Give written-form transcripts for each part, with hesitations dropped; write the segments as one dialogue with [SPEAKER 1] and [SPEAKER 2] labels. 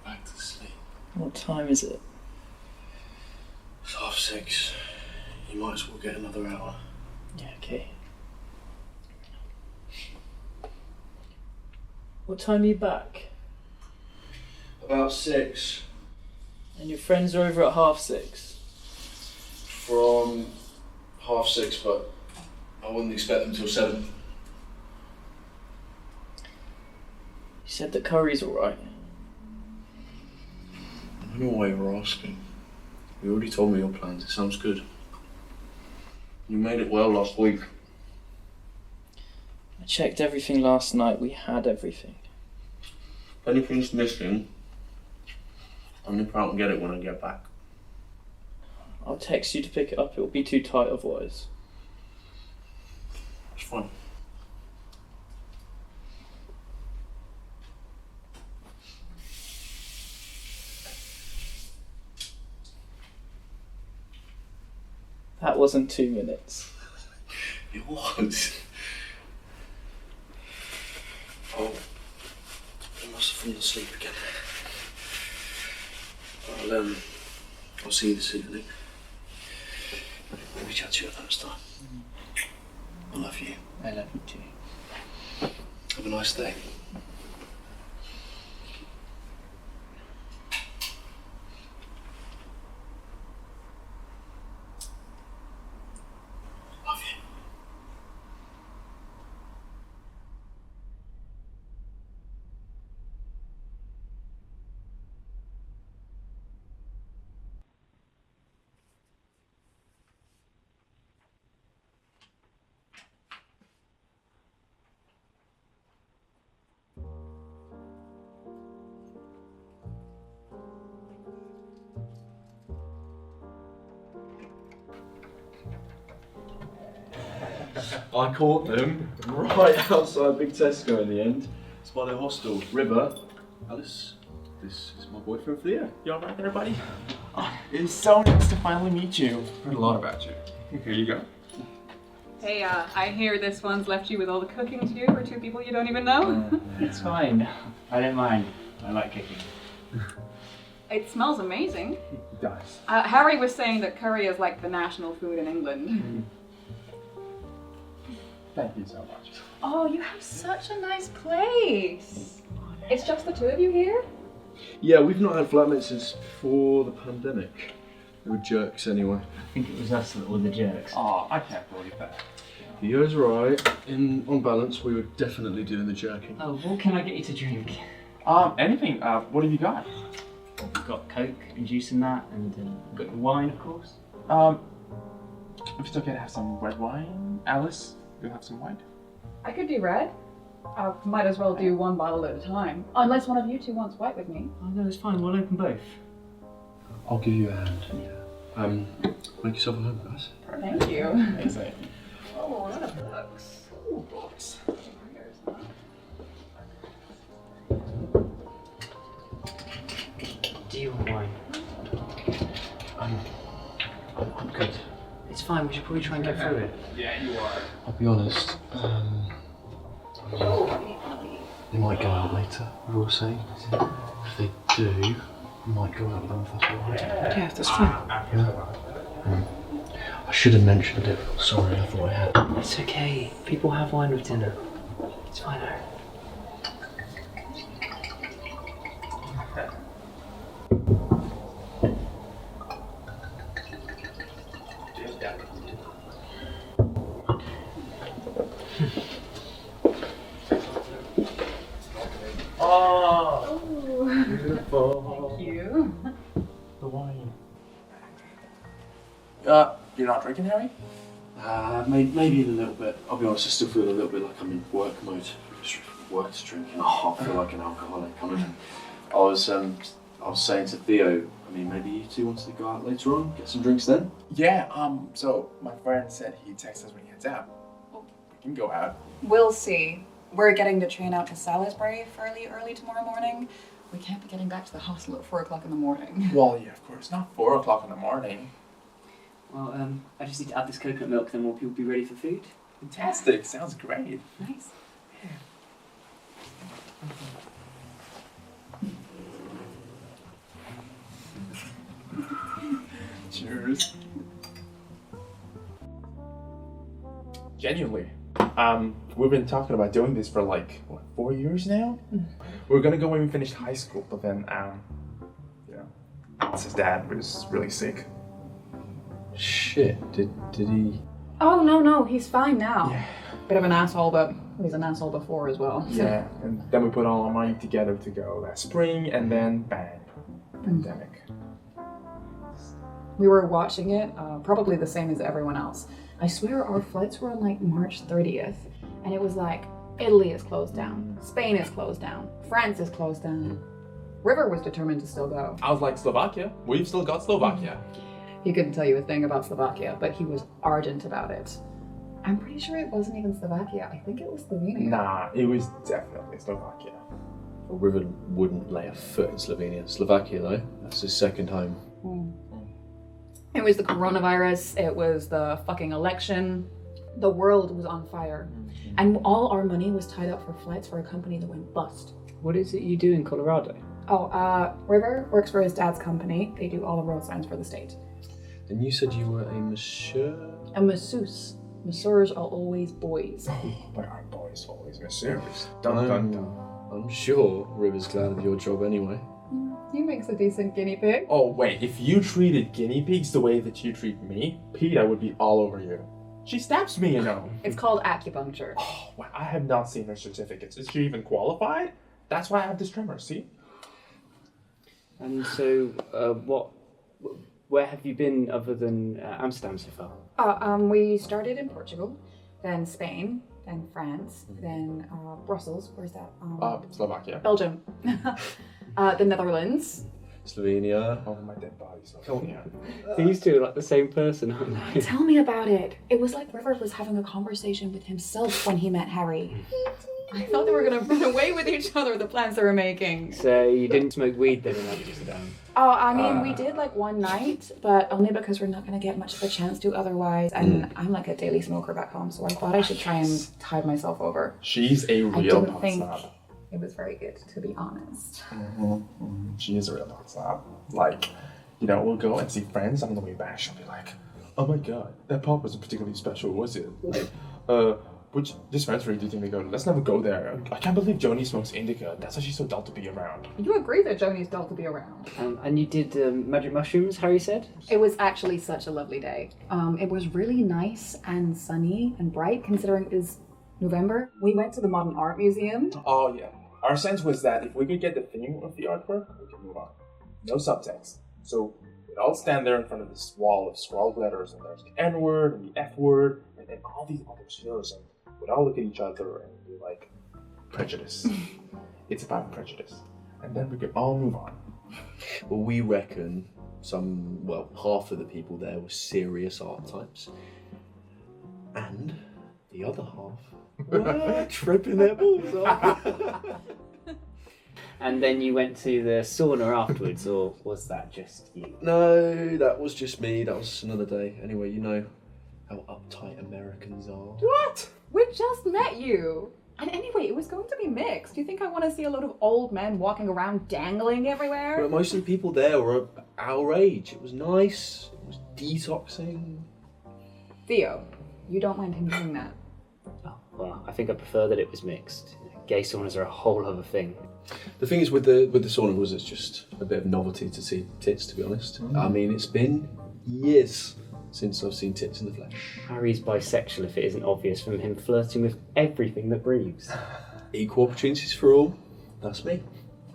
[SPEAKER 1] Back to sleep.
[SPEAKER 2] What time is it?
[SPEAKER 1] It's 6:30. You might as well get another hour.
[SPEAKER 2] Yeah, okay. What time are you back?
[SPEAKER 1] About 6.
[SPEAKER 2] And your friends are over at 6:30?
[SPEAKER 1] From 6:30, but I wouldn't expect them till 7.
[SPEAKER 2] You said that curry's alright.
[SPEAKER 1] I know why you're asking. You already told me your plans. It sounds good. You made it well last week.
[SPEAKER 2] I checked everything last night. We had everything.
[SPEAKER 1] If anything's missing, I'll nip out and get it when I get back.
[SPEAKER 2] I'll text you to pick it up. It'll be too tight otherwise.
[SPEAKER 1] It's fine.
[SPEAKER 2] That wasn't 2 minutes.
[SPEAKER 1] It was. Oh, I must have fallen asleep again. I'll see you this evening. Maybe chat to you at lunchtime. I love you.
[SPEAKER 2] I love you too.
[SPEAKER 1] Have a nice day. Love you.
[SPEAKER 3] I caught them right outside Big Tesco in the end. It's by their hostel. River, Alice, this is my boyfriend Theo. You alright there, buddy?
[SPEAKER 4] Oh, it's so nice to finally meet you. Heard a lot about you. Here you go.
[SPEAKER 5] Hey, I hear this one's left you with all the cooking to do for 2 people you don't even know.
[SPEAKER 6] It's fine. I don't mind. I like cooking.
[SPEAKER 5] It smells amazing.
[SPEAKER 4] It does.
[SPEAKER 5] Harry was saying that curry is like the national food in England.
[SPEAKER 4] Thank you so much.
[SPEAKER 5] Oh, you have such a nice place. It's just the 2 of you here?
[SPEAKER 3] Yeah, we've not had flatmates since before the pandemic. They were jerks anyway.
[SPEAKER 6] I think it was us that were the jerks.
[SPEAKER 4] Oh, I can't believe that.
[SPEAKER 3] Theo's right. On balance, we were definitely doing the jerking.
[SPEAKER 6] Oh, what can I get you to drink?
[SPEAKER 4] Anything. What have you got?
[SPEAKER 6] We've got Coke and juice and that, and we've got the wine, of course.
[SPEAKER 4] If it's okay to have some red wine, Alice, you'll have some wine.
[SPEAKER 5] I could do red. Might as well do one bottle at a time. Unless one of you two wants white with me.
[SPEAKER 6] Oh no, it's fine. We'll open both.
[SPEAKER 3] I'll give you a hand. Make yourself at home, guys.
[SPEAKER 5] Thank you.
[SPEAKER 4] Amazing.
[SPEAKER 5] Oh, that looks.
[SPEAKER 4] Ooh, books.
[SPEAKER 6] Do you want wine?
[SPEAKER 3] I'm good.
[SPEAKER 6] It's fine. We should probably try and get through it.
[SPEAKER 4] Yeah, you are.
[SPEAKER 3] I'll be honest. They might go out later, we were saying. If they do, we might go out with them if that's alright.
[SPEAKER 6] Yeah, that's fine.
[SPEAKER 3] I should have mentioned it. Sorry, I thought I had.
[SPEAKER 6] It's okay. People have wine with dinner. It's fine, Harry.
[SPEAKER 5] Oh,
[SPEAKER 4] Beautiful.
[SPEAKER 5] thank you.
[SPEAKER 4] The wine. You're not drinking, Harry?
[SPEAKER 3] Maybe in a little bit. I'll be honest, I still feel a little bit like I'm in work mode. Work's drinking. I feel like an alcoholic. I was saying to Theo, I mean, maybe you two wanted to go out later on, get some drinks then?
[SPEAKER 4] Yeah, so my friend said he'd text us when he heads out. Well, we can go out.
[SPEAKER 7] We'll see. We're getting the train out to Salisbury fairly early tomorrow morning. We can't be getting back to the hostel at 4 o'clock in the morning.
[SPEAKER 4] Well, yeah, of course, not 4 o'clock in the morning.
[SPEAKER 6] Well, I just need to add this coconut milk, then will people be ready for food?
[SPEAKER 4] Fantastic, sounds great.
[SPEAKER 7] Nice.
[SPEAKER 4] Cheers. Genuinely. We've been talking about doing this for like, what, 4 years now? We were gonna go when we finished high school, but then, Alice's dad was really sick.
[SPEAKER 3] Shit, did he?
[SPEAKER 7] Oh, no, he's fine now.
[SPEAKER 4] Yeah.
[SPEAKER 7] Bit of an asshole, but he was an asshole before as well.
[SPEAKER 4] Yeah, and then we put all our money together to go last spring, and then bang, pandemic.
[SPEAKER 7] We were watching it, probably the same as everyone else. I swear our flights were on like March 30th, and it was like, Italy is closed down, Spain is closed down, France is closed down. River was determined to still go.
[SPEAKER 4] I was like, Slovakia? We've still got Slovakia.
[SPEAKER 7] He couldn't tell you a thing about Slovakia, but he was ardent about it. I'm pretty sure it wasn't even Slovakia. I think it was Slovenia.
[SPEAKER 4] Nah, it was definitely Slovakia.
[SPEAKER 3] River wouldn't lay a foot in Slovenia. Slovakia though, that's his second home.
[SPEAKER 7] It was the coronavirus, it was the fucking election. The world was on fire. And all our money was tied up for flights for a company that went bust.
[SPEAKER 6] What is it you do in Colorado?
[SPEAKER 7] River works for his dad's company. They do all the road signs for the state.
[SPEAKER 3] And you said you were a monsieur?
[SPEAKER 7] A masseuse. Masseurs are always boys.
[SPEAKER 4] But our boys always miss. Dun dun dun.
[SPEAKER 3] I'm sure River's glad of your job anyway.
[SPEAKER 7] He makes a decent guinea pig.
[SPEAKER 4] Oh wait, if you treated guinea pigs the way that you treat me, PETA would be all over you. She stabs me, you know.
[SPEAKER 7] It's called acupuncture.
[SPEAKER 4] Oh, well, I have not seen her certificates. Is she even qualified? That's why I have this tremor, see?
[SPEAKER 6] And so, where have you been other than Amsterdam so far?
[SPEAKER 7] We started in Portugal, then Spain, then France, then Brussels. Where's that?
[SPEAKER 4] Slovakia.
[SPEAKER 7] Belgium. The Netherlands.
[SPEAKER 3] Slovenia.
[SPEAKER 4] Oh, my dead body, Slovenia.
[SPEAKER 6] These two are like the same person, aren't they?
[SPEAKER 7] Tell me about it. It was like River was having a conversation with himself when he met Harry. I thought they were gonna run away with each other, the plans they were making.
[SPEAKER 6] So you didn't smoke weed then in Amsterdam?
[SPEAKER 7] Oh, I mean, we did like one night, but only because we're not gonna get much of a chance to otherwise. And I'm like a daily smoker back home, so I thought I should try and tide myself over.
[SPEAKER 4] She's a
[SPEAKER 7] I
[SPEAKER 4] real
[SPEAKER 7] didn't
[SPEAKER 4] pot
[SPEAKER 7] think
[SPEAKER 4] snob.
[SPEAKER 7] it was very good, to be honest.
[SPEAKER 4] She is a real pot snob. Like, you know, we'll go and see friends, and on the way back, she'll be like, oh my god, that pop wasn't particularly special, was it? Like, which dispensary do you think we go to? Let's never go there. I can't believe Joni smokes indica. That's why she's so dull to be around.
[SPEAKER 7] You agree that Joni's dull to be around.
[SPEAKER 6] And you did magic mushrooms, Harry said?
[SPEAKER 7] It was actually such a lovely day. It was really nice and sunny and bright, considering it was November. We went to the Modern Art Museum.
[SPEAKER 4] Oh yeah. Our sense was that if we could get the theme of the artwork, we could move on. no subtext. So we'd all stand there in front of this wall of scrawled letters, and there's the N word and the F word, and all these other slurs, and we'd all look at each other and be like, prejudice. It's about prejudice. And then we could all move on.
[SPEAKER 1] Well, we reckon half of the people there were serious art types. And the other half were tripping their balls off.
[SPEAKER 6] And then you went to the sauna afterwards, or was that just you?
[SPEAKER 1] No, that was just me. That was another day. Anyway, you know how uptight Americans are.
[SPEAKER 7] What? We just met you. And anyway, it was going to be mixed. Do you think I want to see a load of old men walking around dangling everywhere?
[SPEAKER 1] But most of the people there were our age. It was nice. It was detoxing.
[SPEAKER 7] Theo, you don't mind him doing that?
[SPEAKER 6] Oh, well, I think I prefer that it was mixed. Gay saunas are a whole other thing.
[SPEAKER 1] The thing is with the sauna was it's just a bit of novelty to see tits, to be honest. I mean, it's been years since I've seen tits in the flesh.
[SPEAKER 6] Harry's bisexual if it isn't obvious from him flirting with everything that breathes.
[SPEAKER 1] Equal opportunities for all. That's me.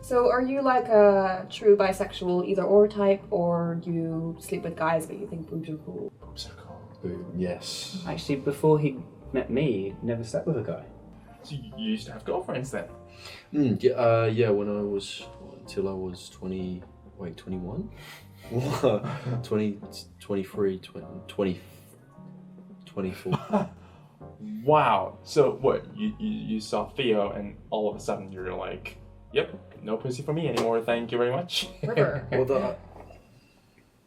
[SPEAKER 7] So are you like a true bisexual either or type, or you sleep with guys but you think boobs are cool?
[SPEAKER 4] Boobs are cool.
[SPEAKER 1] Boom. Yes.
[SPEAKER 6] Actually, before he met me, he never slept with a guy.
[SPEAKER 4] So you used to have girlfriends then?
[SPEAKER 1] Yeah, when I was, until I was 21? 20, 23, 20, 24.
[SPEAKER 4] Wow. So what, you saw Theo and all of a sudden you're like, yep, no pussy for me anymore, thank you very much.
[SPEAKER 7] River.
[SPEAKER 1] Well,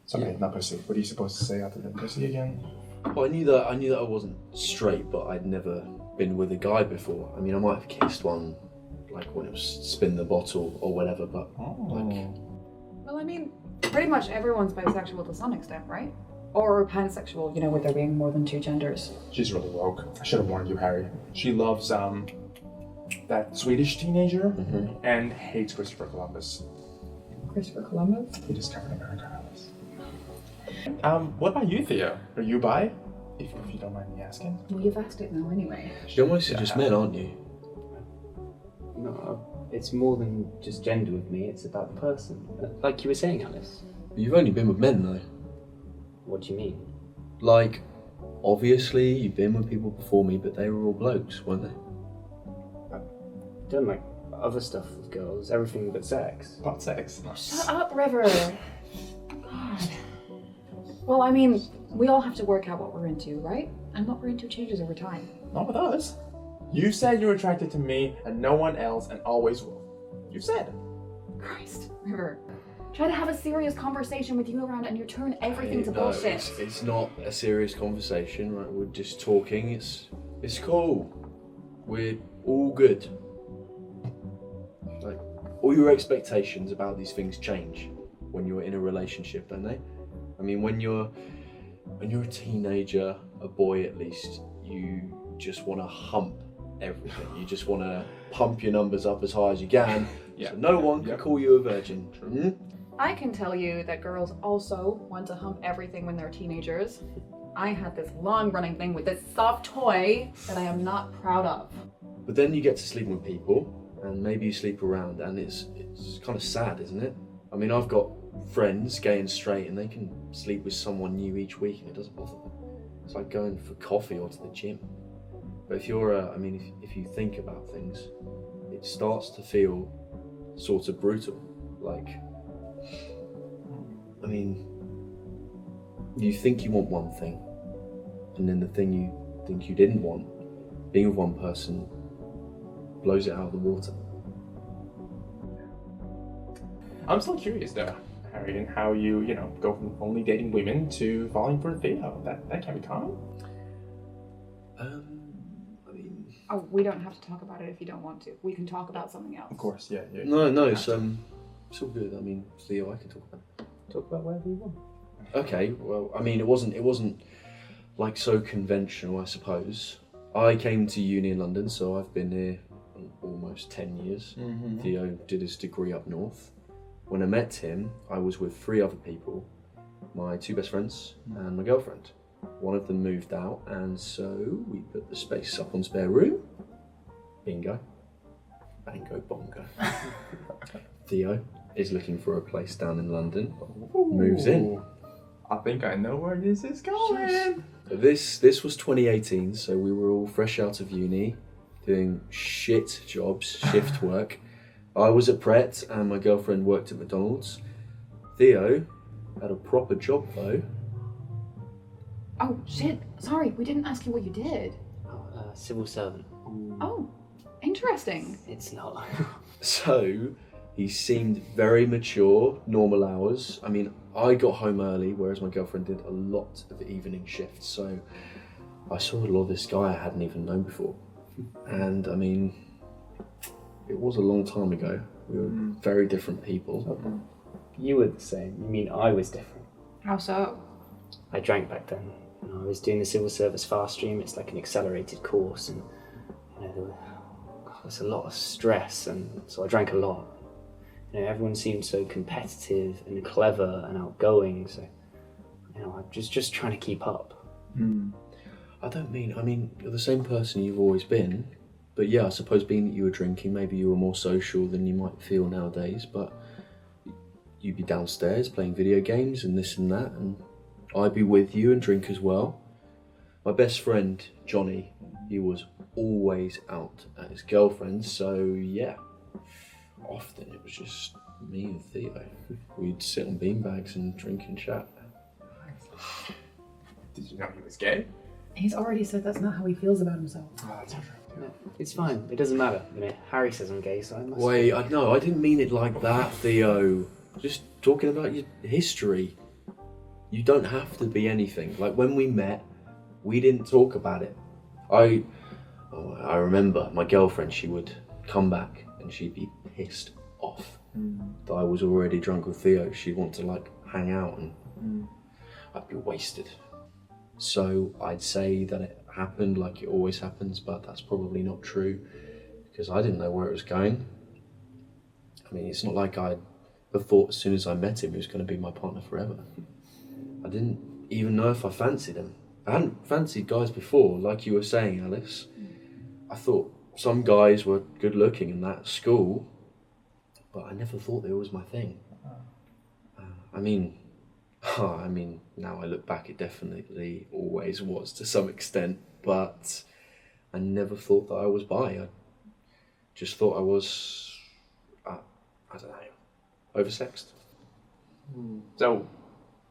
[SPEAKER 4] Sorry, not pussy. What are you supposed to say after the pussy again?
[SPEAKER 1] I knew that I wasn't straight, but I'd never been with a guy before. I mean, I might have kissed one, like when it was spin the bottle or whatever, but
[SPEAKER 7] Well, I mean, pretty much everyone's bisexual to some extent, right? Or pansexual, you know, with there being more than two genders.
[SPEAKER 4] She's really woke. I should have warned you, Harry. She loves that Swedish teenager and hates Christopher Columbus.
[SPEAKER 7] Christopher Columbus?
[SPEAKER 4] He discovered America, Alice. What about you, Theo? Are you bi? If you don't mind me asking.
[SPEAKER 7] Well, you've asked it now anyway.
[SPEAKER 1] you're mostly just men, aren't you?
[SPEAKER 6] No, it's more than just gender with me, it's about the person. Like you were saying, Alice.
[SPEAKER 1] You've only been with men, though.
[SPEAKER 6] What do you mean?
[SPEAKER 1] Like, obviously, you've been with people before me, but they were all blokes, weren't they?
[SPEAKER 6] I've done like other stuff with girls, everything but sex.
[SPEAKER 4] About sex.
[SPEAKER 7] Shut up, River. God. Well, I mean, we all have to work out what we're into, right? And what we're into changes over time.
[SPEAKER 4] Not with us. You said you're attracted to me and no one else and always will. You said.
[SPEAKER 7] Christ, River. Try to have a serious conversation with you around and you turn everything to
[SPEAKER 1] No,
[SPEAKER 7] bullshit.
[SPEAKER 1] it's not a serious conversation, right? We're just talking. It's cool. We're all good. Like, all your expectations about these things change when you're in a relationship, don't they? I mean, when you're a teenager, a boy at least, you just want to hump everything. You just want to pump your numbers up as high as you can, so no one can call you a virgin. Mm-hmm.
[SPEAKER 7] I can tell you that girls also want to hump everything when they're teenagers. I had this long-running thing with this soft toy that I am not proud of.
[SPEAKER 1] But then you get to sleep with people, and maybe you sleep around, and it's kind of sad, isn't it? I mean, I've got friends, gay and straight, and they can sleep with someone new each week, and it doesn't bother them. It's like going for coffee or to the gym. But if you're, if you think about things, it starts to feel sort of brutal. Like, I mean, you think you want one thing, and then the thing you think you didn't want, being with one person, blows it out of the water.
[SPEAKER 4] I'm still curious though, Harry, and how you go from only dating women to falling for Theo. That can be common.
[SPEAKER 1] I mean,
[SPEAKER 7] Oh, we don't have to talk about it if you don't want to. We can talk about something else.
[SPEAKER 4] Of course, yeah.
[SPEAKER 1] no, it's all good. I mean, Theo, I can talk about it.
[SPEAKER 6] Talk about whatever you want.
[SPEAKER 1] Okay, well, I mean, it wasn't like so conventional, I suppose. I came to uni in London, so I've been here almost 10 years.
[SPEAKER 4] Mm-hmm.
[SPEAKER 1] Theo did his degree up north. When I met him, I was with 3 other people, my 2 best friends and my girlfriend. One of them moved out, and so we put the space up on spare room. Bingo. Bango bongo. Theo is looking for a place down in London. Moves in.
[SPEAKER 4] I think I know where this is going.
[SPEAKER 1] This was 2018, so we were all fresh out of uni, doing shit jobs, shift work. I was at Pret and my girlfriend worked at McDonald's. Theo had a proper job though.
[SPEAKER 7] Oh, shit. Sorry, we didn't ask you what you did.
[SPEAKER 6] Civil servant.
[SPEAKER 7] Oh, interesting.
[SPEAKER 6] It's not.
[SPEAKER 1] So he seemed very mature, normal hours. I mean, I got home early, whereas my girlfriend did a lot of evening shifts. So I saw a lot of this guy I hadn't even known before. And I mean, it was a long time ago. We were very different people.
[SPEAKER 6] You were the same. You mean I was different?
[SPEAKER 7] How so?
[SPEAKER 6] I drank back then. I was doing the civil service fast stream. It's like an accelerated course, and there was a lot of stress, and so I drank a lot. Everyone seemed so competitive and clever and outgoing, so I was just trying to keep up.
[SPEAKER 1] I mean, you're the same person you've always been, but yeah, I suppose being that you were drinking, maybe you were more social than you might feel nowadays, but you'd be downstairs playing video games and this and that, and I'd be with you and drink as well. My best friend, Johnny, he was always out at his girlfriend's, so yeah, often it was just me and Theo. We'd sit on beanbags and drink and chat.
[SPEAKER 4] Did you know he was gay?
[SPEAKER 7] He's already said that's not how he feels about himself.
[SPEAKER 4] Oh, that's true.
[SPEAKER 6] No, it's fine. It doesn't matter. Harry says I'm gay, so I must.
[SPEAKER 1] Wait, I didn't mean it like that, Theo. Just talking about your history. You don't have to be anything. Like when we met, we didn't talk about it. I remember my girlfriend, she would come back and she'd be pissed off that I was already drunk with Theo. She'd want to like hang out and I'd be wasted. So I'd say that it happened like it always happens, but that's probably not true because I didn't know where it was going. I mean, it's not like I thought as soon as I met him he was going to be my partner forever. I didn't even know if I fancied him. I hadn't fancied guys before, like you were saying, Alice. I thought some guys were good looking and that at school, but I never thought they was my thing. I mean, now I look back, it definitely always was to some extent, but I never thought that I was bi. I just thought I was, I don't know, oversexed.
[SPEAKER 4] So,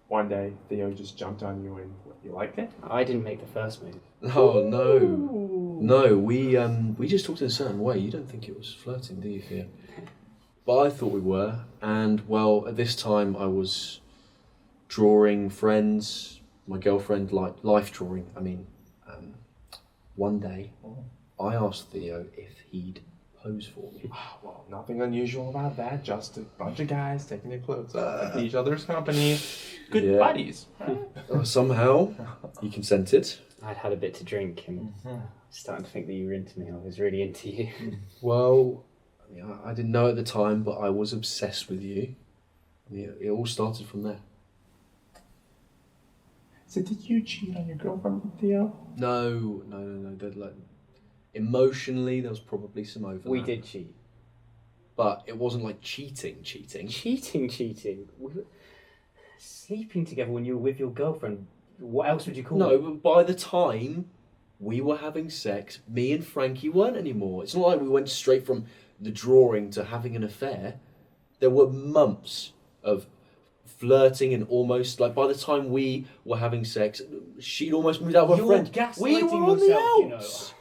[SPEAKER 4] one day, Theo just jumped on you and you liked it?
[SPEAKER 6] I didn't make the first move.
[SPEAKER 1] Oh no, we just talked in a certain way. You don't think it was flirting, do you, Theo? But I thought we were, and well, at this time I was drawing friends. My girlfriend liked life drawing. I mean, one day I asked Theo if he'd pose for me.
[SPEAKER 4] Well, nothing unusual about that. Just a bunch of guys taking their clothes off at each other's company. Good buddies.
[SPEAKER 1] Somehow, he consented.
[SPEAKER 6] I'd had a bit to drink and starting to think that you were into me. I was really into you.
[SPEAKER 1] Well, I mean, I didn't know at the time, but I was obsessed with you. I mean, it all started from there.
[SPEAKER 4] So did you cheat on your girlfriend with Theo?
[SPEAKER 1] No. Like, emotionally, there was probably some overlap.
[SPEAKER 6] We did cheat.
[SPEAKER 1] But it wasn't like cheating.
[SPEAKER 6] Cheating. We were sleeping together when you were with your girlfriend. What else would you call
[SPEAKER 1] No,
[SPEAKER 6] it?
[SPEAKER 1] but by the time we were having sex, me and Frankie weren't anymore. It's not like we went straight from the drawing to having an affair. There were months of flirting and almost, like, by the time we were having sex, she'd almost moved out with her friend. We were on the outs.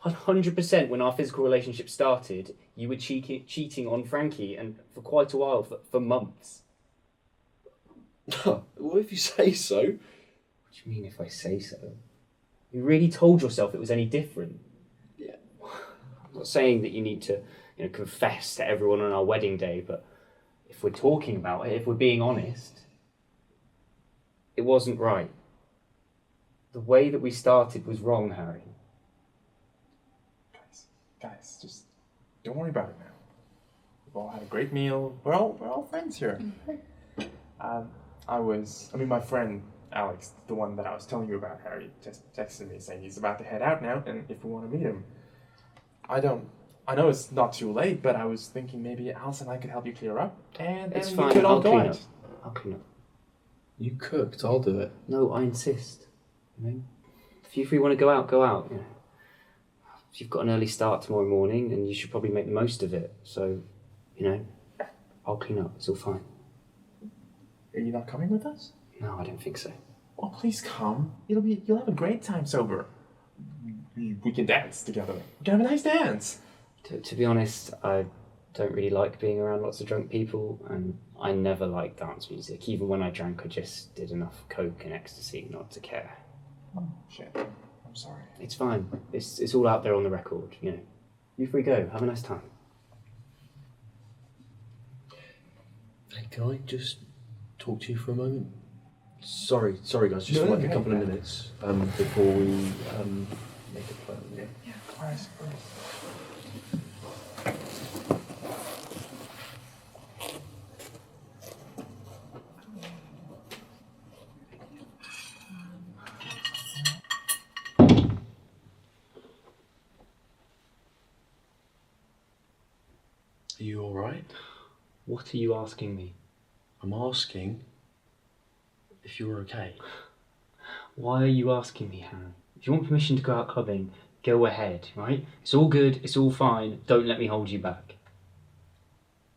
[SPEAKER 6] 100% when our physical relationship started, you were cheating on Frankie, and for quite a while, for months.
[SPEAKER 1] Well, if you say so.
[SPEAKER 6] What do you mean if I say so? You really told yourself it was any different?
[SPEAKER 1] Yeah.
[SPEAKER 6] I'm not saying that you need to confess to everyone on our wedding day, but if we're talking about it, if we're being honest, it wasn't right. The way that we started was wrong, Harry.
[SPEAKER 4] Guys, just don't worry about it now. We've all had a great meal. We're all friends here. My friend Alex, the one that I was telling you about, Harry, just texted me saying he's about to head out now, and if we want to meet him, I don't I know it's not too late, but I was thinking maybe Alice and I could help you clear up, and
[SPEAKER 6] It's
[SPEAKER 4] then
[SPEAKER 6] fine.
[SPEAKER 4] we could all
[SPEAKER 6] I'll
[SPEAKER 4] go
[SPEAKER 6] clean
[SPEAKER 4] out.
[SPEAKER 6] up. I'll clean up.
[SPEAKER 1] You cooked, I'll do it.
[SPEAKER 6] No, I insist. You know, if you want to go out, go out. You know, you've got an early start tomorrow morning, and you should probably make the most of it. So, you know, I'll clean up. It's all fine.
[SPEAKER 4] Are you not coming with us?
[SPEAKER 6] No, I don't think so.
[SPEAKER 4] Oh, please come. You'll have a great time sober. We can dance together. We can have a nice dance.
[SPEAKER 6] To be honest, I don't really like being around lots of drunk people, and I never liked dance music. Even when I drank, I just did enough coke and ecstasy not to care.
[SPEAKER 4] Oh, shit. I'm sorry.
[SPEAKER 6] It's fine. It's all out there on the record, you know. You free go. Have a nice time.
[SPEAKER 1] Hey, can I just talk to you for a moment? Sorry guys, just
[SPEAKER 4] No,
[SPEAKER 1] for like a
[SPEAKER 4] no,
[SPEAKER 1] couple
[SPEAKER 4] no.
[SPEAKER 1] of minutes before we make a plan. Yeah.
[SPEAKER 4] Alright.
[SPEAKER 1] Are you alright?
[SPEAKER 6] What are you asking me?
[SPEAKER 1] I'm asking if you're okay.
[SPEAKER 6] Why are you asking me, Han? If you want permission to go out clubbing, go ahead, right? It's all good, it's all fine. Don't let me hold you back.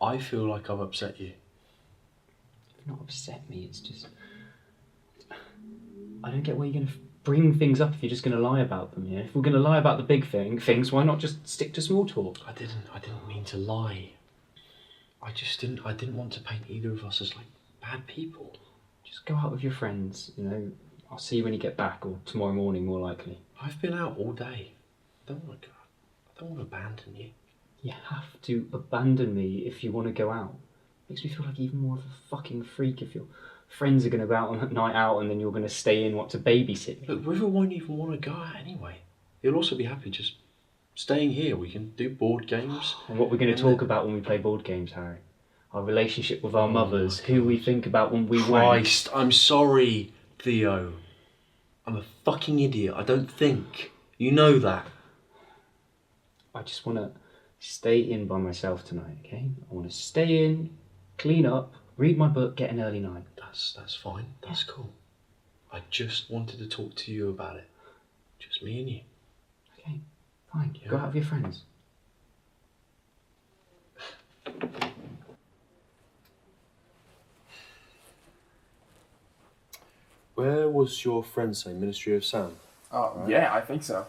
[SPEAKER 1] I feel like I've upset you.
[SPEAKER 6] You've not upset me, it's just... I don't get why you're going to bring things up if you're just going to lie about them, yeah? If we're going to lie about the big things, why not just stick to small talk?
[SPEAKER 1] I didn't mean to lie. I didn't want to paint either of us as like bad people.
[SPEAKER 6] Just go out with your friends, you know? I'll see you when you get back, or tomorrow morning, more likely.
[SPEAKER 1] I've been out all day. I don't want to abandon you.
[SPEAKER 6] You have to abandon me if you want to go out. Makes me feel like even more of a fucking freak if your friends are going to go out on a night out and then you're going to stay in, to babysit me.
[SPEAKER 1] Look, River won't even want to go out anyway. He'll also be happy just staying here. We can do board games.
[SPEAKER 6] And what we're going to talk about when we play board games, Harry. Our relationship with our mothers, who we think about when we
[SPEAKER 1] Christ, I'm sorry, Theo. I'm a fucking idiot. I don't think. You know that.
[SPEAKER 6] I just want to stay in by myself tonight, okay? I want to stay in, clean up, read my book, get an early night.
[SPEAKER 1] That's fine. That's cool. I just wanted to talk to you about it. Just me and you.
[SPEAKER 6] Okay, fine.
[SPEAKER 1] Yeah.
[SPEAKER 6] Go out with your friends.
[SPEAKER 1] Where was your friend saying? Ministry of Sam?
[SPEAKER 4] Oh, right. Yeah, I think so.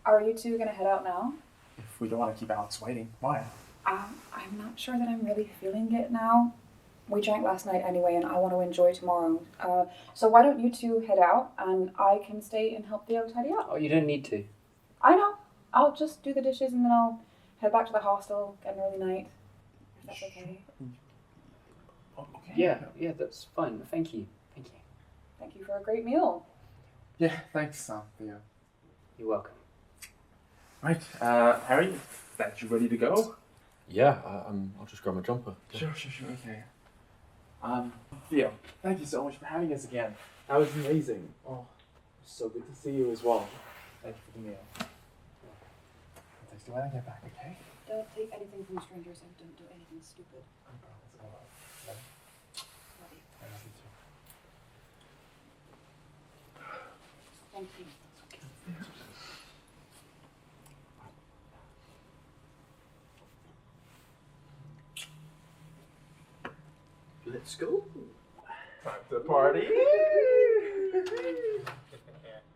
[SPEAKER 8] Are you two gonna head out now?
[SPEAKER 4] If we don't want to keep Alex waiting, why?
[SPEAKER 8] I'm not sure that I'm really feeling it now. We drank last night anyway, and I want to enjoy tomorrow. So why don't you two head out, and I can stay and help Theo tidy up?
[SPEAKER 6] Oh, you don't need to.
[SPEAKER 8] I know. I'll just do the dishes, and then I'll head back to the hostel, get an early night. If that's okay.
[SPEAKER 4] Oh, okay.
[SPEAKER 6] Yeah, that's fine. Thank you.
[SPEAKER 8] Thank you for a great meal.
[SPEAKER 4] Yeah, thanks, Theo.
[SPEAKER 6] You're welcome.
[SPEAKER 4] Right, Harry, that you ready to go?
[SPEAKER 1] Yeah, I'll just grab my jumper.
[SPEAKER 4] Sure, okay. Theo, thank you so much for having us again. That was amazing. Oh, so good to see you as well. Thank you for the meal. I'll text you when I get back, okay?
[SPEAKER 8] Don't take anything from strangers, and don't do anything stupid.
[SPEAKER 4] I promise I won't. Love
[SPEAKER 8] Love you.
[SPEAKER 4] you. I love you too.
[SPEAKER 8] Thank you.
[SPEAKER 1] Let's go.
[SPEAKER 4] Time to party!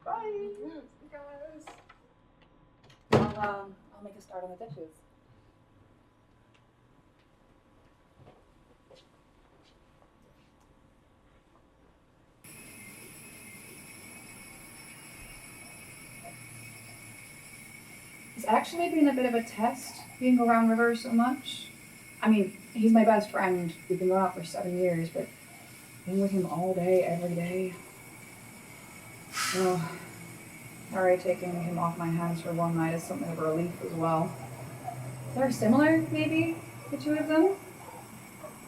[SPEAKER 4] Bye! You guys!
[SPEAKER 8] I'll make a start on the dishes. It's actually been a bit of a test being around River so much. I mean, he's my best friend. We've been going out for 7 years, but being with him all day, every day. Well, already taking him off my hands for one night is something of a relief as well. They're similar, maybe, the two of them?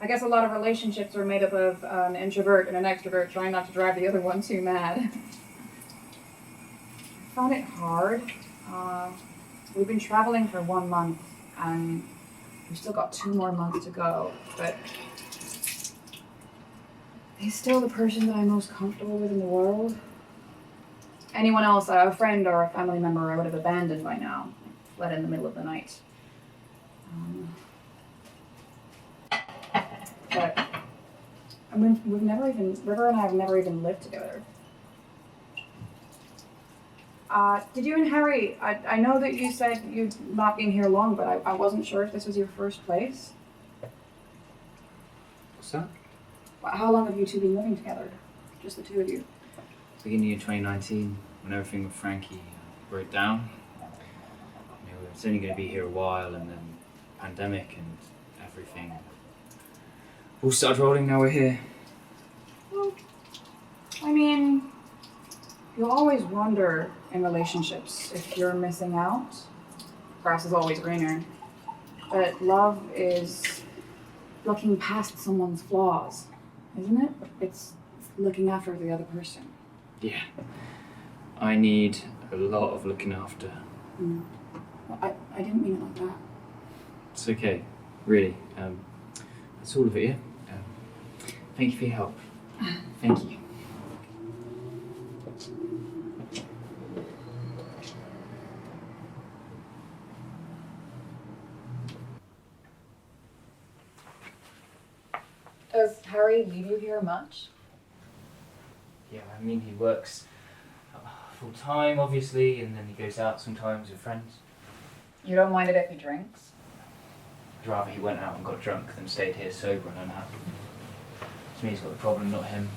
[SPEAKER 8] I guess a lot of relationships are made up of an introvert and an extrovert trying not to drive the other one too mad. I found it hard. We've been traveling for 1 month, and we've still got 2 more months to go, but he's still the person that I'm most comfortable with in the world. Anyone else, a friend or a family member, I would have abandoned by now, fled in the middle of the night. But I mean, River and I have never even lived together. Did you and Harry, I know that you said you'd not been here long, but I wasn't sure if this was your first place.
[SPEAKER 6] What's that?
[SPEAKER 8] How long have you two been living together? Just the 2 of you?
[SPEAKER 6] Beginning of 2019, when everything with Frankie broke down. You know, we was only going to be here a while, and then pandemic and everything all started rolling. Now we're here.
[SPEAKER 8] Well, I mean, you always wonder in relationships if you're missing out. Grass is always greener. But love is looking past someone's flaws, isn't it? It's looking after the other person.
[SPEAKER 6] Yeah. I need a lot of looking after.
[SPEAKER 8] Well, I didn't mean it like that.
[SPEAKER 6] It's okay, really. That's all of it, yeah? Thank you for your help. Thank you.
[SPEAKER 8] Does Harry leave you here much?
[SPEAKER 6] Yeah, I mean, he works full time, obviously, and then he goes out sometimes with friends.
[SPEAKER 8] You don't mind it if he drinks?
[SPEAKER 6] I'd rather he went out and got drunk than stayed here sober and unhappy. It's me who's got the problem, not him.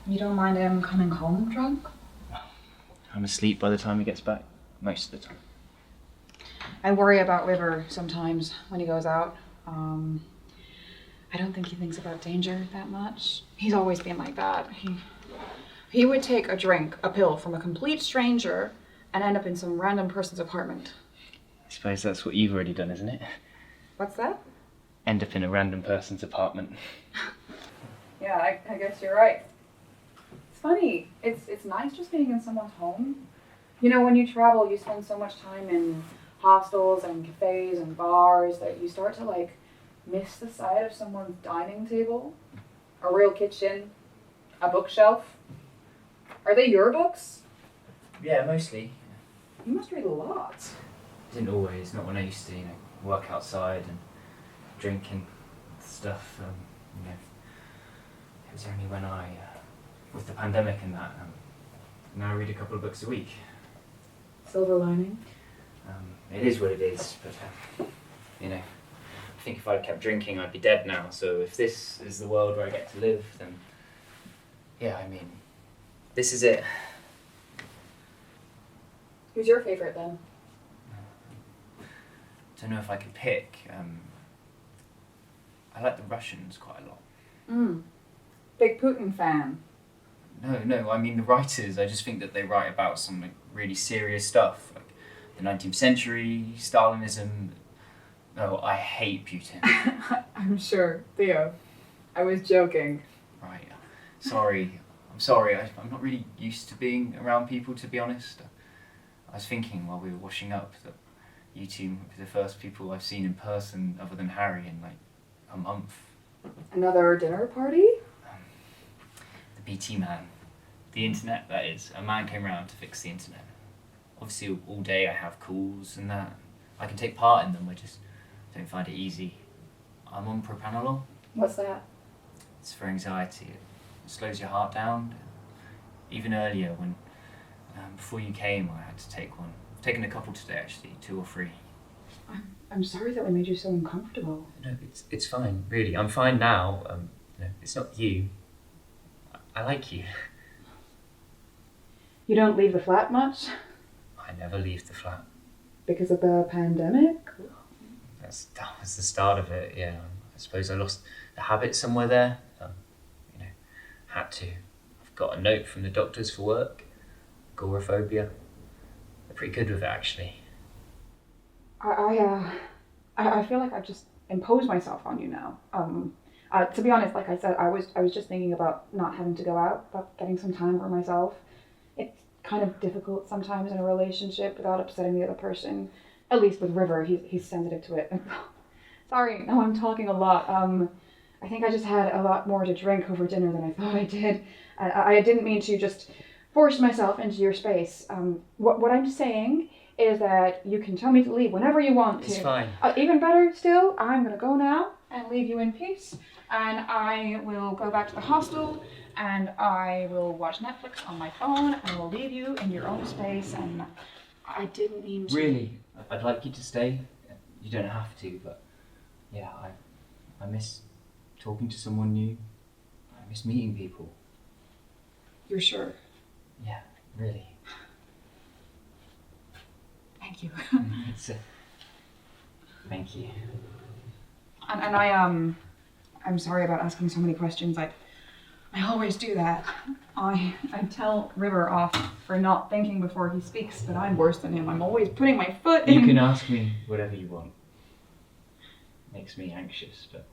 [SPEAKER 8] You don't mind him coming home drunk?
[SPEAKER 6] I'm asleep by the time he gets back, most of the time.
[SPEAKER 8] I worry about River sometimes when he goes out. I don't think he thinks about danger that much. He's always been like that. He would take a drink, a pill from a complete stranger and end up in some random person's apartment.
[SPEAKER 6] I suppose that's what you've already done, isn't it?
[SPEAKER 8] What's that?
[SPEAKER 6] End up in a random person's apartment.
[SPEAKER 8] Yeah, I guess you're right. It's funny. It's nice just being in someone's home. You know, when you travel, you spend so much time in hostels and cafes and bars that you start to, like, miss the sight of someone's dining table, a real kitchen, a bookshelf. Are they your books?
[SPEAKER 6] Yeah, mostly.
[SPEAKER 8] You must read a lot.
[SPEAKER 6] Didn't always, not when I used to, work outside and drink and stuff. It was only when with the pandemic and that, now I read a couple of books a week.
[SPEAKER 8] Silver lining.
[SPEAKER 6] It is what it is, but I think if I'd kept drinking, I'd be dead now. So if this is the world where I get to live, then yeah, I mean, this is it.
[SPEAKER 8] Who's your favorite then?
[SPEAKER 6] Don't know if I could pick. I like the Russians quite a lot.
[SPEAKER 8] Big Putin fan.
[SPEAKER 6] No, I mean the writers. I just think that they write about some really serious stuff, like the 19th century, Stalinism. No, I hate Putin.
[SPEAKER 8] I'm sure. Theo, I was joking.
[SPEAKER 6] Right. Sorry. I'm sorry. I'm not really used to being around people, to be honest. I was thinking while we were washing up that you two were the first people I've seen in person other than Harry in like a month.
[SPEAKER 8] Another dinner party?
[SPEAKER 6] The BT man. The internet, that is. A man came round to fix the internet. Obviously all day I have calls and that. I can take part in them, I just don't find it easy. I'm on propranolol.
[SPEAKER 8] What's that?
[SPEAKER 6] It's for anxiety. It slows your heart down. Even earlier when, before you came, I had to take one. I've taken a couple today actually, 2 or 3.
[SPEAKER 8] I'm sorry that we made you so uncomfortable.
[SPEAKER 6] No, it's fine, really. I'm fine now. It's not you. I like you.
[SPEAKER 8] You don't leave the flat much?
[SPEAKER 6] I never leave the flat.
[SPEAKER 8] Because of the pandemic?
[SPEAKER 6] That was the start of it, yeah. I suppose I lost the habit somewhere there. Had to. I've got a note from the doctors for work. Agoraphobia. They're pretty good with it, actually.
[SPEAKER 8] I feel like I've just imposed myself on you now. To be honest, like I said, I was just thinking about not having to go out, about getting some time for myself. It's kind of difficult sometimes in a relationship without upsetting the other person. At least with River, he's sensitive to it. Sorry, no, I'm talking a lot. I think I just had a lot more to drink over dinner than I thought I did. I didn't mean to just force myself into your space. What I'm saying is that you can tell me to leave whenever you want to.
[SPEAKER 6] It's fine.
[SPEAKER 8] Even better still, I'm gonna go now and leave you in peace. And I will go back to the hostel and I will watch Netflix on my phone and I will leave you in your own space. And I didn't mean to.
[SPEAKER 6] Really, I'd like you to stay. You don't have to, but yeah, I miss talking to someone new. I miss meeting people.
[SPEAKER 8] You're sure?
[SPEAKER 6] Yeah, really.
[SPEAKER 8] Thank you.
[SPEAKER 6] Thank you.
[SPEAKER 8] And I'm sorry about asking so many questions. I always do that. I tell River off for not thinking before he speaks, but I'm worse than him. I'm always putting my foot in.
[SPEAKER 6] You can ask me whatever you want. Makes me anxious, but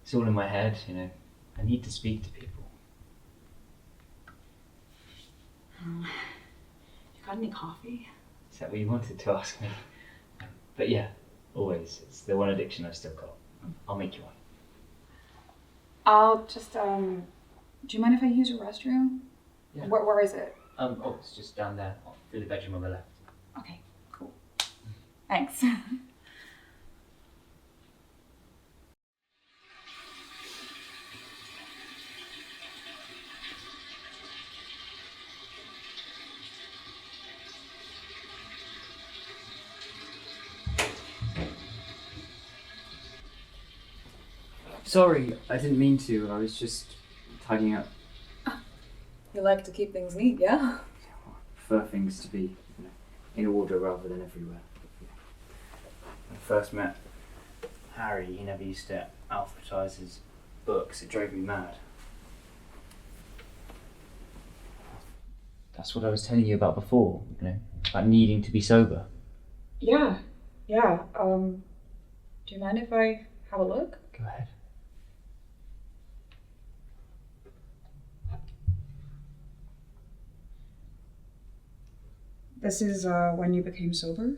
[SPEAKER 6] it's all in my head, you know. I need to speak to people.
[SPEAKER 8] You got any coffee?
[SPEAKER 6] Is that what you wanted to ask me? But yeah, always. It's the one addiction I've still got. I'll make you one.
[SPEAKER 8] I'll just, do you mind if I use your restroom?
[SPEAKER 6] Yeah.
[SPEAKER 8] Where is it?
[SPEAKER 6] Oh, it's just down there, through the bedroom on the left.
[SPEAKER 8] Okay, cool. Thanks.
[SPEAKER 6] Sorry, I didn't mean to. I was just tidying up.
[SPEAKER 8] You like to keep things neat, yeah?
[SPEAKER 6] I prefer things to be, in order rather than everywhere. When I first met Harry, he never used to alphabetize his books. It drove me mad. That's what I was telling you about before, about needing to be sober.
[SPEAKER 8] Yeah. Do you mind if I have a look?
[SPEAKER 6] Go ahead.
[SPEAKER 8] This is when you became sober?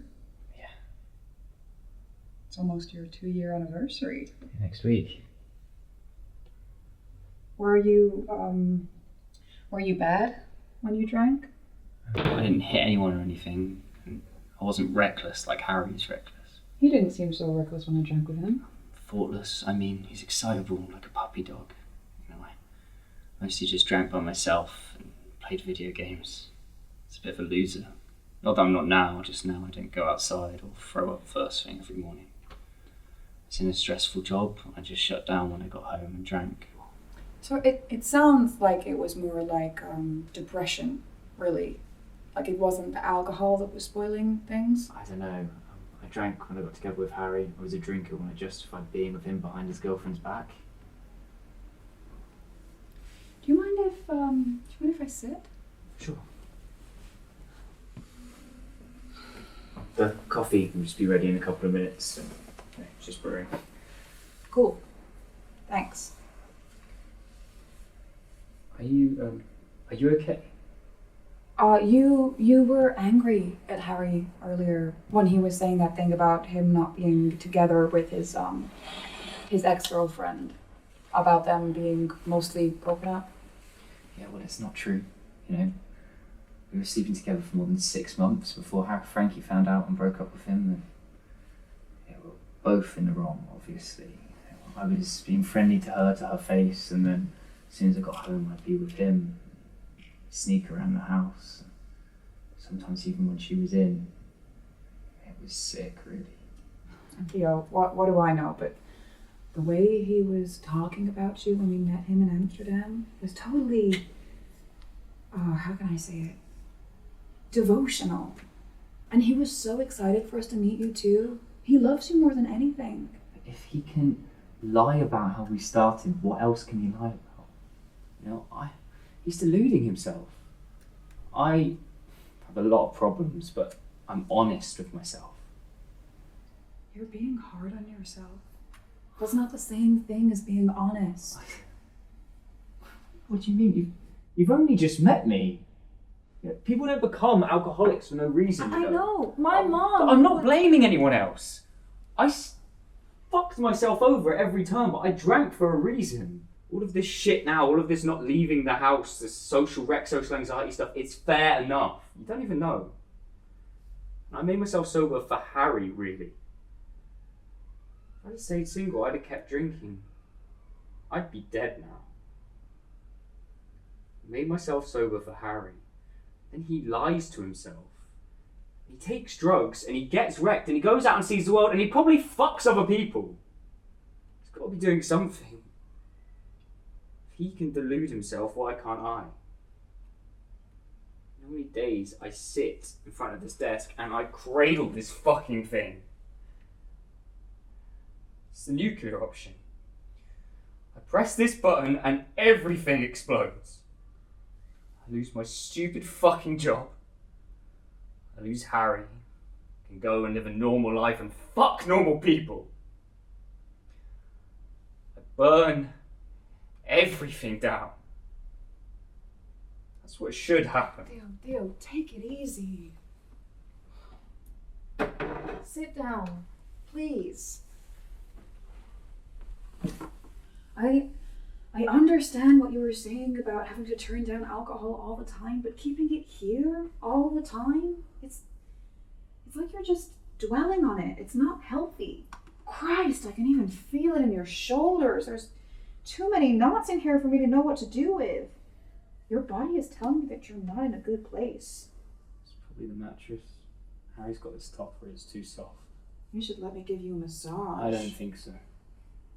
[SPEAKER 6] Yeah.
[SPEAKER 8] It's almost your 2-year anniversary.
[SPEAKER 6] Next week.
[SPEAKER 8] Were you bad when you drank?
[SPEAKER 6] I didn't hit anyone or anything. I wasn't reckless like Harry's reckless.
[SPEAKER 8] He didn't seem so reckless when I drank with him.
[SPEAKER 6] Thoughtless, I mean, he's excitable like a puppy dog. I mostly just drank by myself and played video games. It's a bit of a loser. Not that I'm not now, just now I don't go outside or throw up first thing every morning. It's in a stressful job. I just shut down when I got home and drank.
[SPEAKER 8] So it sounds like it was more like depression, really. Like it wasn't the alcohol that was spoiling things.
[SPEAKER 6] I don't know. I drank when I got together with Harry. I was a drinker when I justified being with him behind his girlfriend's back.
[SPEAKER 8] Do you mind if I sit?
[SPEAKER 6] Sure. The coffee can just be ready in a couple of minutes. It's just brewing.
[SPEAKER 8] Cool. Thanks.
[SPEAKER 6] Are you okay?
[SPEAKER 8] You were angry at Harry earlier when he was saying that thing about him not being together with his ex-girlfriend, about them being mostly broken up.
[SPEAKER 6] Yeah, well, it's not true. We were sleeping together for more than 6 months before Frankie found out and broke up with him. And, we were both in the wrong, obviously. I was being friendly to her face, and then as soon as I got home, I'd be with him, sneak around the house. Sometimes even when she was in. It was sick, really.
[SPEAKER 8] Theo, what do I know? But the way he was talking about you when we met him in Amsterdam was totally, how can I say it? Devotional. And he was so excited for us to meet you too. He loves you more than anything.
[SPEAKER 6] If he can lie about how we started, what else can he lie about? He's deluding himself. I have a lot of problems, but I'm honest with myself.
[SPEAKER 8] You're being hard on yourself. That's not the same thing as being honest.
[SPEAKER 6] What do you mean? You've only just met me.
[SPEAKER 9] You know, people don't become alcoholics for no reason.
[SPEAKER 8] I know. My mom.
[SPEAKER 9] I'm not blaming anyone else. Fucked myself over every time, but I drank for a reason. All of this shit now, all of this not leaving the house, this social wreck, social anxiety stuff, it's fair enough. You don't even know. I made myself sober for Harry, really. If I'd have stayed single, I'd have kept drinking. I'd be dead now. I made myself sober for Harry. Then he lies to himself. He takes drugs and he gets wrecked and he goes out and sees the world and he probably fucks other people. He's got to be doing something. If he can delude himself, why can't I? How many days I sit in front of this desk and I cradle this fucking thing? It's the nuclear option. I press this button and everything explodes. I lose my stupid fucking job. I lose Harry. I can go and live a normal life and fuck normal people. I burn everything down. That's what should happen.
[SPEAKER 7] Theo, take it easy. Sit down, please. I understand what you were saying about having to turn down alcohol all the time, but keeping it here all the time, it's like you're just dwelling on it. It's not healthy. Christ, I can even feel it in your shoulders. There's too many knots in here for me to know what to do with. Your body is telling me that you're not in a good place.
[SPEAKER 9] It's probably the mattress. Harry's got this top where it's too soft.
[SPEAKER 8] You should let me give you a massage.
[SPEAKER 9] I don't think so.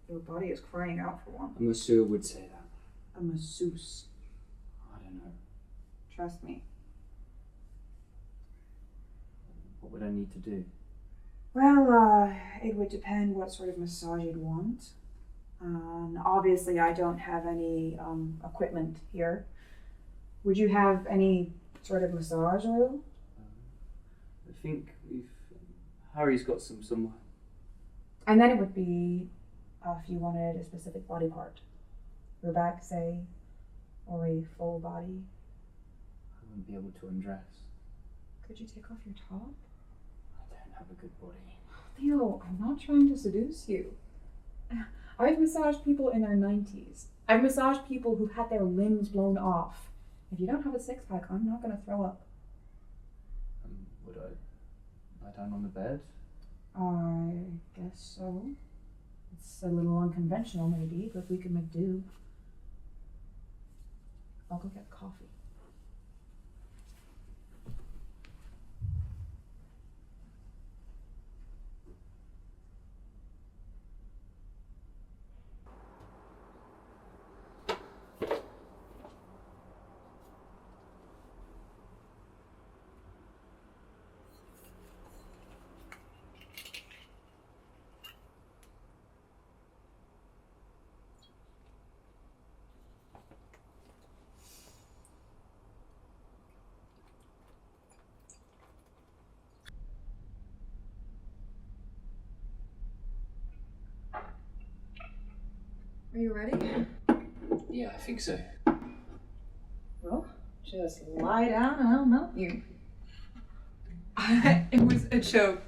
[SPEAKER 8] Your body is crying out for one.
[SPEAKER 9] A masseur would say that.
[SPEAKER 8] A masseuse.
[SPEAKER 9] I don't know.
[SPEAKER 8] Trust me.
[SPEAKER 9] What would I need to do?
[SPEAKER 8] Well, it would depend what sort of massage you'd want. Obviously, I don't have any equipment here. Would you have any sort of massage oil?
[SPEAKER 9] I think Harry's got some somewhere.
[SPEAKER 8] And then it would be if you wanted a specific body part. Your back, say, or a full body.
[SPEAKER 9] I wouldn't be able to undress.
[SPEAKER 8] Could you take off your top?
[SPEAKER 9] I don't have a good body.
[SPEAKER 8] Theo, I'm not trying to seduce you. I've massaged people in their 90s. I've massaged people who've had their limbs blown off. If you don't have a six-pack, I'm not going to throw up.
[SPEAKER 9] Would I lie down on the bed?
[SPEAKER 8] I guess so. It's a little unconventional, maybe, but we can make do. I'll go get coffee. Are you ready?
[SPEAKER 9] Yeah, I think so.
[SPEAKER 8] Well, just lie down and I'll melt you.
[SPEAKER 5] It was a joke.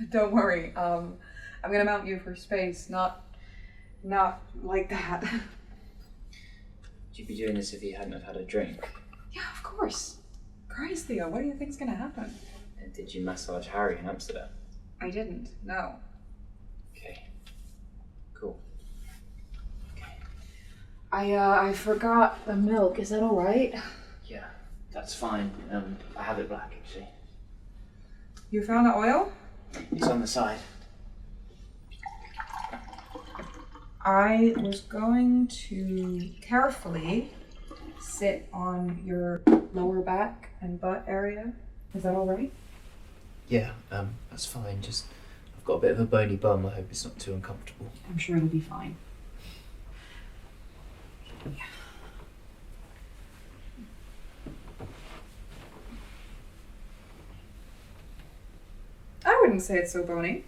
[SPEAKER 5] Don't worry. I'm gonna mount you for space, not like that.
[SPEAKER 6] Would you be doing this if you hadn't have had a drink?
[SPEAKER 5] Yeah, of course. Christ, Theo, what do you think's gonna happen?
[SPEAKER 6] And did you massage Harry in Amsterdam?
[SPEAKER 5] I didn't. No.
[SPEAKER 6] Okay. Cool.
[SPEAKER 7] I forgot the milk. Is that all right?
[SPEAKER 6] Yeah, that's fine. I have it black, actually.
[SPEAKER 5] You found the oil?
[SPEAKER 6] It's on the side.
[SPEAKER 8] I was going to carefully sit on your lower back and butt area. Is that all right?
[SPEAKER 6] Yeah, that's fine. Just, I've got a bit of a bony bum. I hope it's not too uncomfortable.
[SPEAKER 8] I'm sure it'll be fine.
[SPEAKER 5] I wouldn't say it's so bony.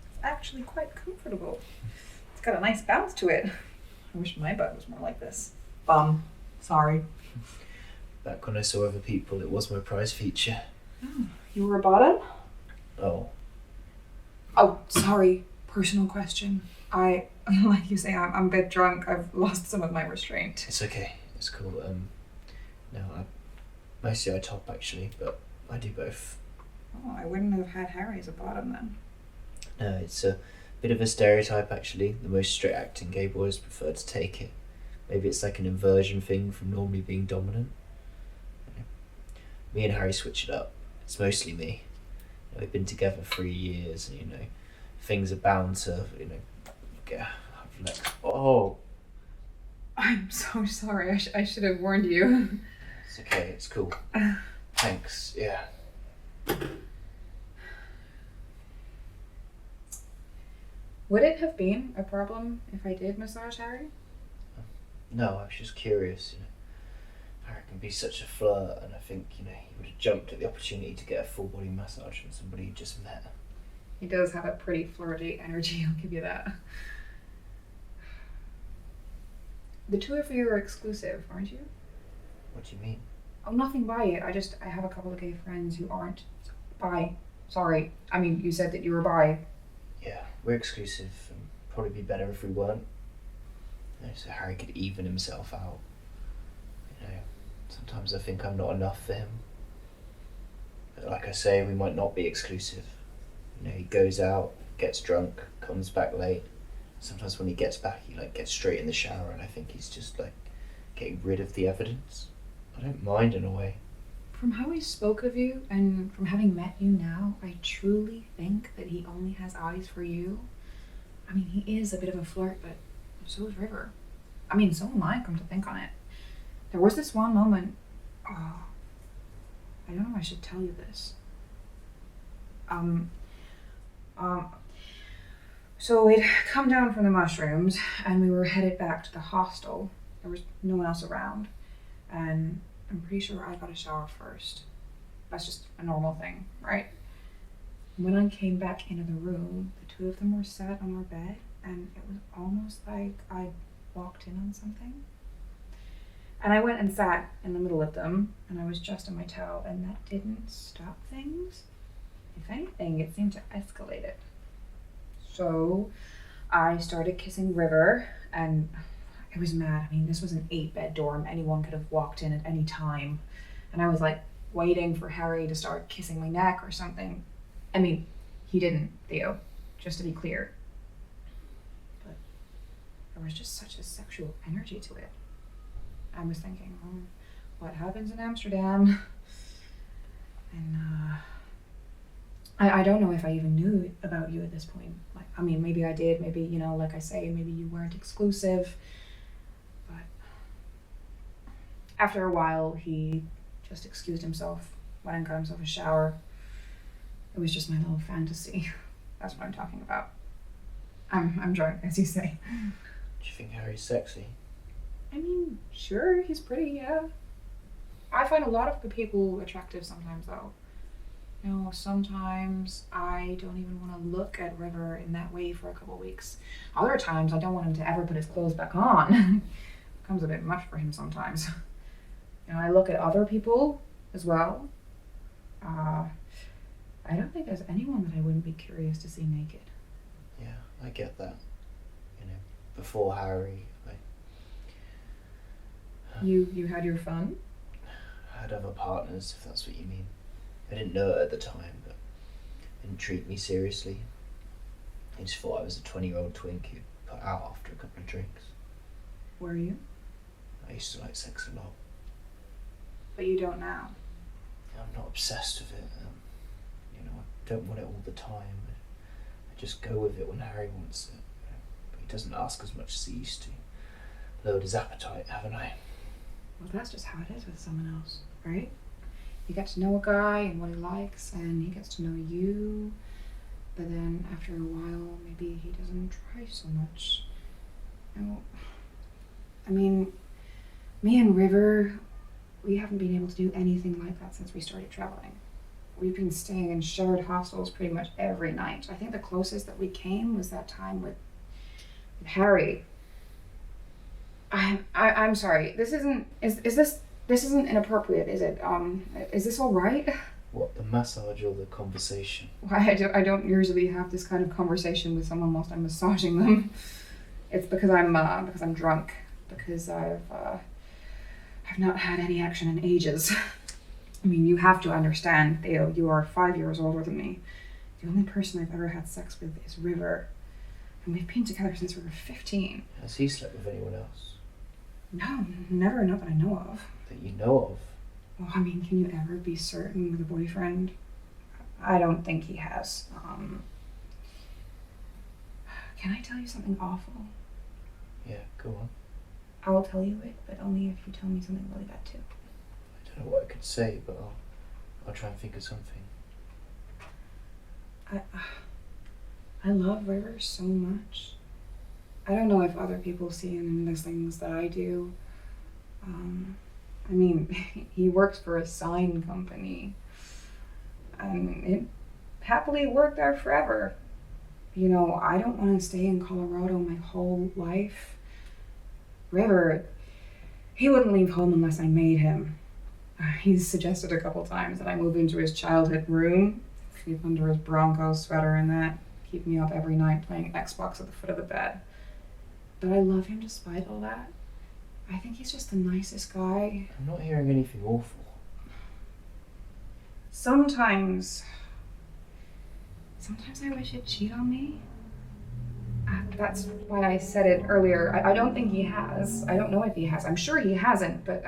[SPEAKER 5] It's actually quite comfortable. It's got a nice bounce to it. I wish my butt was more like this. Sorry.
[SPEAKER 10] Back when I saw other people, it was my prize feature.
[SPEAKER 5] You were a bottom?
[SPEAKER 10] Oh,
[SPEAKER 5] Oh, sorry. Personal question. Like you say, I'm a bit drunk. I've lost some of my restraint.
[SPEAKER 10] it's okay. It's cool. No, mostly I top actually, but I do both.
[SPEAKER 5] Oh, I wouldn't have had Harry as a bottom then.
[SPEAKER 10] No, it's a bit of a stereotype actually. The most straight acting gay boys prefer to take it. Maybe it's like an inversion thing from normally being dominant. Me and Harry switch it up. It's mostly me. We've been together 3 years, and things are bound to get like. Oh,
[SPEAKER 5] I'm so sorry. I should have warned you.
[SPEAKER 10] it's okay. It's cool. Thanks. Yeah.
[SPEAKER 5] Would it have been a problem if I did massage Harry?
[SPEAKER 10] No, I was just curious. Harry can be such a flirt, and I think he would have jumped at the opportunity to get a full body massage from somebody he just met.
[SPEAKER 5] He does have a pretty flirty energy, I'll give you that. The two of you are exclusive, aren't you?
[SPEAKER 10] What do you mean?
[SPEAKER 5] Oh, nothing by it. I have a couple of gay friends who aren't bi. Sorry. I mean, you said that you were bi.
[SPEAKER 10] Yeah, we're exclusive, and probably be better if we weren't. So Harry could even himself out. Sometimes I think I'm not enough for him. But like I say, we might not be exclusive. He goes out, gets drunk, comes back late. Sometimes when he gets back, he gets straight in the shower, and I think he's just getting rid of the evidence. I don't mind in a way.
[SPEAKER 5] From how he spoke of you, and from having met you now, I truly think that he only has eyes for you. I mean, he is a bit of a flirt, but so is River. I mean, so am I, come to think on it. There was this one moment, I don't know if I should tell you this. So we'd come down from the mushrooms and we were headed back to the hostel. There was no one else around, and I'm pretty sure I got a shower first. That's just a normal thing, right? When I came back into the room, the two of them were sat on our bed, and it was almost like I walked in on something. And I went and sat in the middle of them, and I was just in my towel, and that didn't stop things. If anything, it seemed to escalate it. So I started kissing River, and it was mad. I mean, this was an 8-bed dorm. Anyone could have walked in at any time. And I was waiting for Harry to start kissing my neck or something. I mean, he didn't, Theo, just to be clear. But there was just such a sexual energy to it. I was thinking, what happens in Amsterdam? And I don't know if I even knew about you at this point. I mean, maybe I did. Maybe, like I say, maybe you weren't exclusive. But after a while, he just excused himself, went and got himself a shower. It was just my little fantasy. That's what I'm talking about. I'm drunk, as you say.
[SPEAKER 10] Do you think Harry's sexy?
[SPEAKER 5] I mean, sure, he's pretty, yeah. I find a lot of good people attractive sometimes, though. Sometimes I don't even want to look at River in that way for a couple weeks. Other times I don't want him to ever put his clothes back on. Becomes a bit much for him sometimes. I look at other people as well. I don't think there's anyone that I wouldn't be curious to see naked.
[SPEAKER 10] Yeah, I get that. Before Harry,
[SPEAKER 5] You had your fun?
[SPEAKER 10] I had other partners, if that's what you mean. I didn't know it at the time, but didn't treat me seriously. I just thought I was a 20-year-old twink who'd put out after a couple of drinks.
[SPEAKER 5] Were you?
[SPEAKER 10] I used to like sex a lot.
[SPEAKER 5] But you don't now.
[SPEAKER 10] I'm not obsessed with it. I don't want it all the time. I just go with it when Harry wants it. But he doesn't ask as much as he used to. Lowered his appetite, haven't I?
[SPEAKER 5] Well, that's just how it is with someone else, right? You get to know a guy and what he likes, and he gets to know you. But then after a while, maybe he doesn't try so much. I mean, me and River, we haven't been able to do anything like that since we started traveling. We've been staying in shared hostels pretty much every night. I think the closest that we came was that time with Harry. I'm sorry. This isn't. Is this This isn't inappropriate, is it? Is this all right?
[SPEAKER 10] What, the massage or the conversation?
[SPEAKER 5] Why, I don't usually have this kind of conversation with someone whilst I'm massaging them. It's because I'm drunk. Because I've not had any action in ages. I mean, you have to understand, Theo, you are 5 years older than me. The only person I've ever had sex with is River. And we've been together since we were 15.
[SPEAKER 10] Has he slept with anyone else?
[SPEAKER 5] No, never, not that I know of.
[SPEAKER 10] That you know of?
[SPEAKER 5] Well, I mean, can you ever be certain with a boyfriend? I don't think he has. Can I tell you something awful?
[SPEAKER 10] Yeah, go on.
[SPEAKER 5] I will tell you it, but only if you tell me something really bad too.
[SPEAKER 10] I don't know what I could say, but I'll try and think of something.
[SPEAKER 5] I love River so much. I don't know if other people see in him the things that I do. I mean, he works for a sign company. And it happily worked there forever. You know, I don't want to stay in Colorado my whole life. River, he wouldn't leave home unless I made him. He's suggested a couple times that I move into his childhood room, sleep under his Bronco sweater and that, keep me up every night playing Xbox at the foot of the bed. But I love him despite all that. I think he's just the nicest guy.
[SPEAKER 10] I'm not hearing anything awful.
[SPEAKER 5] Sometimes I wish he'd cheat on me. That's why I said it earlier. I don't think he has. I don't know if he has. I'm sure he hasn't, but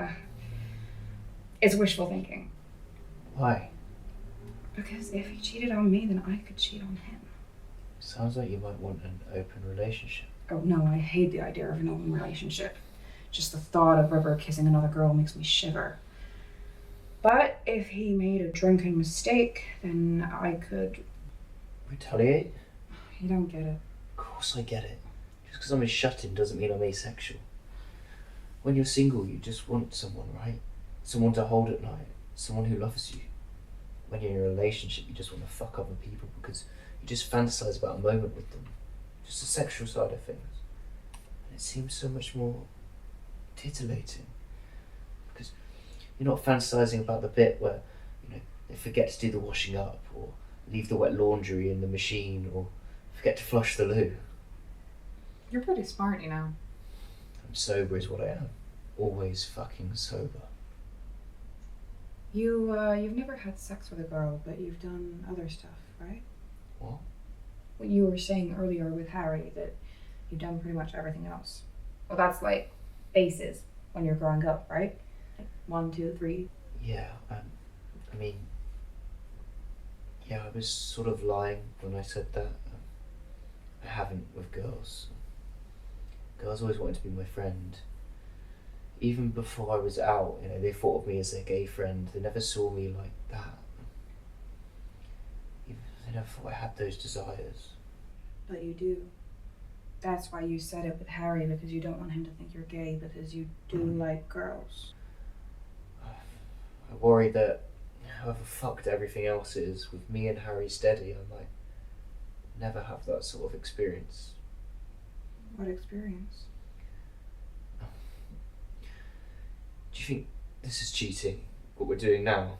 [SPEAKER 5] it's wishful thinking.
[SPEAKER 10] Why?
[SPEAKER 5] Because if he cheated on me, then I could cheat on him.
[SPEAKER 10] Sounds like you might want an open relationship.
[SPEAKER 5] Oh no, I hate the idea of an open relationship. Just the thought of River kissing another girl makes me shiver. But if he made a drunken mistake, then I could...
[SPEAKER 10] Retaliate?
[SPEAKER 5] You don't get it.
[SPEAKER 10] Of course I get it. Just because I'm a shut-in doesn't mean I'm asexual. When you're single, you just want someone, right? Someone to hold at night. Someone who loves you. When you're in a relationship, you just want to fuck other people because you just fantasize about a moment with them. Just the sexual side of things. And it seems so much more titillating. Because you're not fantasizing about the bit where, you know, they forget to do the washing up or leave the wet laundry in the machine or forget to flush the loo.
[SPEAKER 7] You're pretty smart, you know.
[SPEAKER 10] I'm sober is what I am. Always fucking sober.
[SPEAKER 5] You've never had sex with a girl, but you've done other stuff, right?
[SPEAKER 10] What?
[SPEAKER 5] Well, you were saying earlier with Harry that you've done pretty much everything else. Well, that's like bases when you're growing up, right? Like 1, 2, 3.
[SPEAKER 10] Yeah, I mean, yeah, I was sort of lying when I said that. I haven't with girls. Girls always wanted to be my friend. Even before I was out, you know, they thought of me as their gay friend. They never saw me like that. They never thought I had those desires.
[SPEAKER 5] But you do. That's why you said it with Harry, because you don't want him to think you're gay, because you do like girls.
[SPEAKER 10] I worry that however fucked everything else is, with me and Harry steady, I might never have that sort of experience.
[SPEAKER 5] What experience?
[SPEAKER 10] Do you think this is cheating, what we're doing now?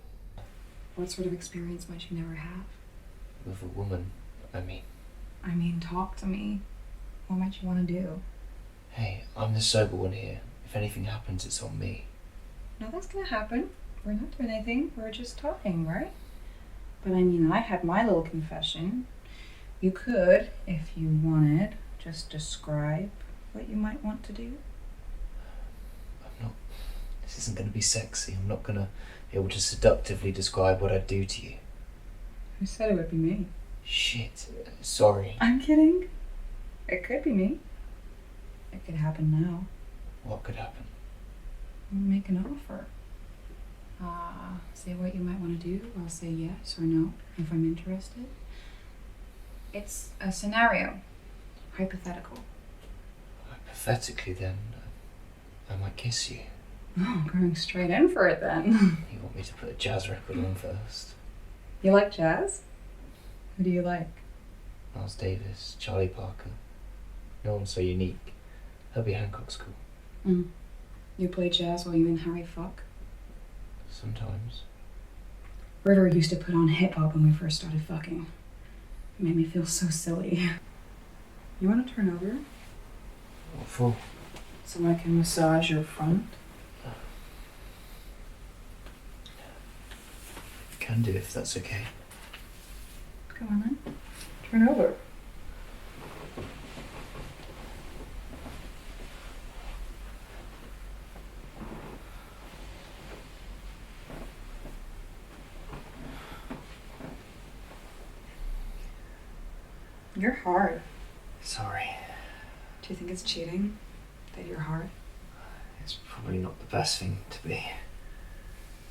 [SPEAKER 5] What sort of experience might you never have?
[SPEAKER 10] With a woman, I mean.
[SPEAKER 5] I mean, talk to me. What might you want to do?
[SPEAKER 10] Hey, I'm the sober one here. If anything happens, it's on me.
[SPEAKER 5] No, that's gonna happen. We're not doing anything. We're just talking, right? But I mean, I had my little confession. You could, if you wanted, just describe what you might want to do.
[SPEAKER 10] This isn't going to be sexy. I'm not going to be able to seductively describe what I'd do to you.
[SPEAKER 5] Who said it would be me?
[SPEAKER 10] Shit. Sorry.
[SPEAKER 5] I'm kidding. It could be me. It could happen now.
[SPEAKER 10] What could happen?
[SPEAKER 5] Make an offer. Say what you might want to do. I'll say yes or no if I'm interested. It's a scenario. Hypothetical.
[SPEAKER 10] Hypothetically, then, I might kiss you.
[SPEAKER 5] Oh, going straight in for it then.
[SPEAKER 10] You want me to put a jazz record on first?
[SPEAKER 5] You like jazz? Who do you like?
[SPEAKER 10] Miles Davis, Charlie Parker. No one's so unique. Herbie Hancock's cool.
[SPEAKER 5] You play jazz while you and Harry fuck?
[SPEAKER 10] Sometimes.
[SPEAKER 5] River used to put on hip-hop when we first started fucking. It made me feel so silly. You want to turn over?
[SPEAKER 10] What for?
[SPEAKER 5] So I can massage your front?
[SPEAKER 10] Can do if that's okay.
[SPEAKER 5] Come on then. Turn over. You're hard.
[SPEAKER 10] Sorry.
[SPEAKER 5] Do you think it's cheating that you're hard?
[SPEAKER 10] It's probably not the best thing to be.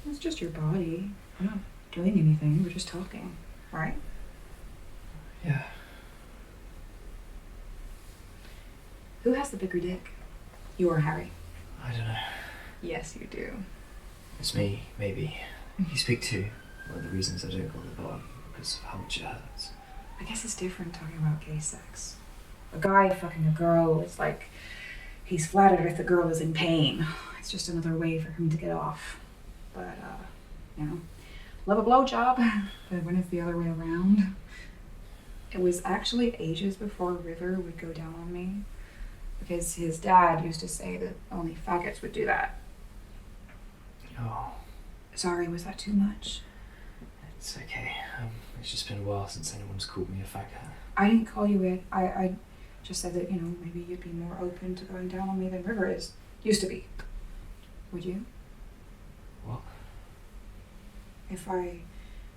[SPEAKER 5] It's just your body. We're not doing anything. We're just talking, right?
[SPEAKER 10] Yeah.
[SPEAKER 5] Who has the bigger dick? You or Harry?
[SPEAKER 10] I don't know.
[SPEAKER 5] Yes, you do.
[SPEAKER 10] It's me, maybe. You speak to one of the reasons I don't go to the bar, because of how much it hurts.
[SPEAKER 5] I guess it's different talking about gay sex. A guy fucking a girl, it's like he's flattered if the girl is in pain. It's just another way for him to get off. But, you know, love a blowjob, but when it's the other way around. It was actually ages before River would go down on me, because his dad used to say that only faggots would do that.
[SPEAKER 10] Oh.
[SPEAKER 5] Sorry, was that too much?
[SPEAKER 10] It's okay. It's just been a while since anyone's called me a faggot.
[SPEAKER 5] I didn't call you it. I just said that, you know, maybe you'd be more open to going down on me than River is. Used to be. Would you?
[SPEAKER 10] What?
[SPEAKER 5] If I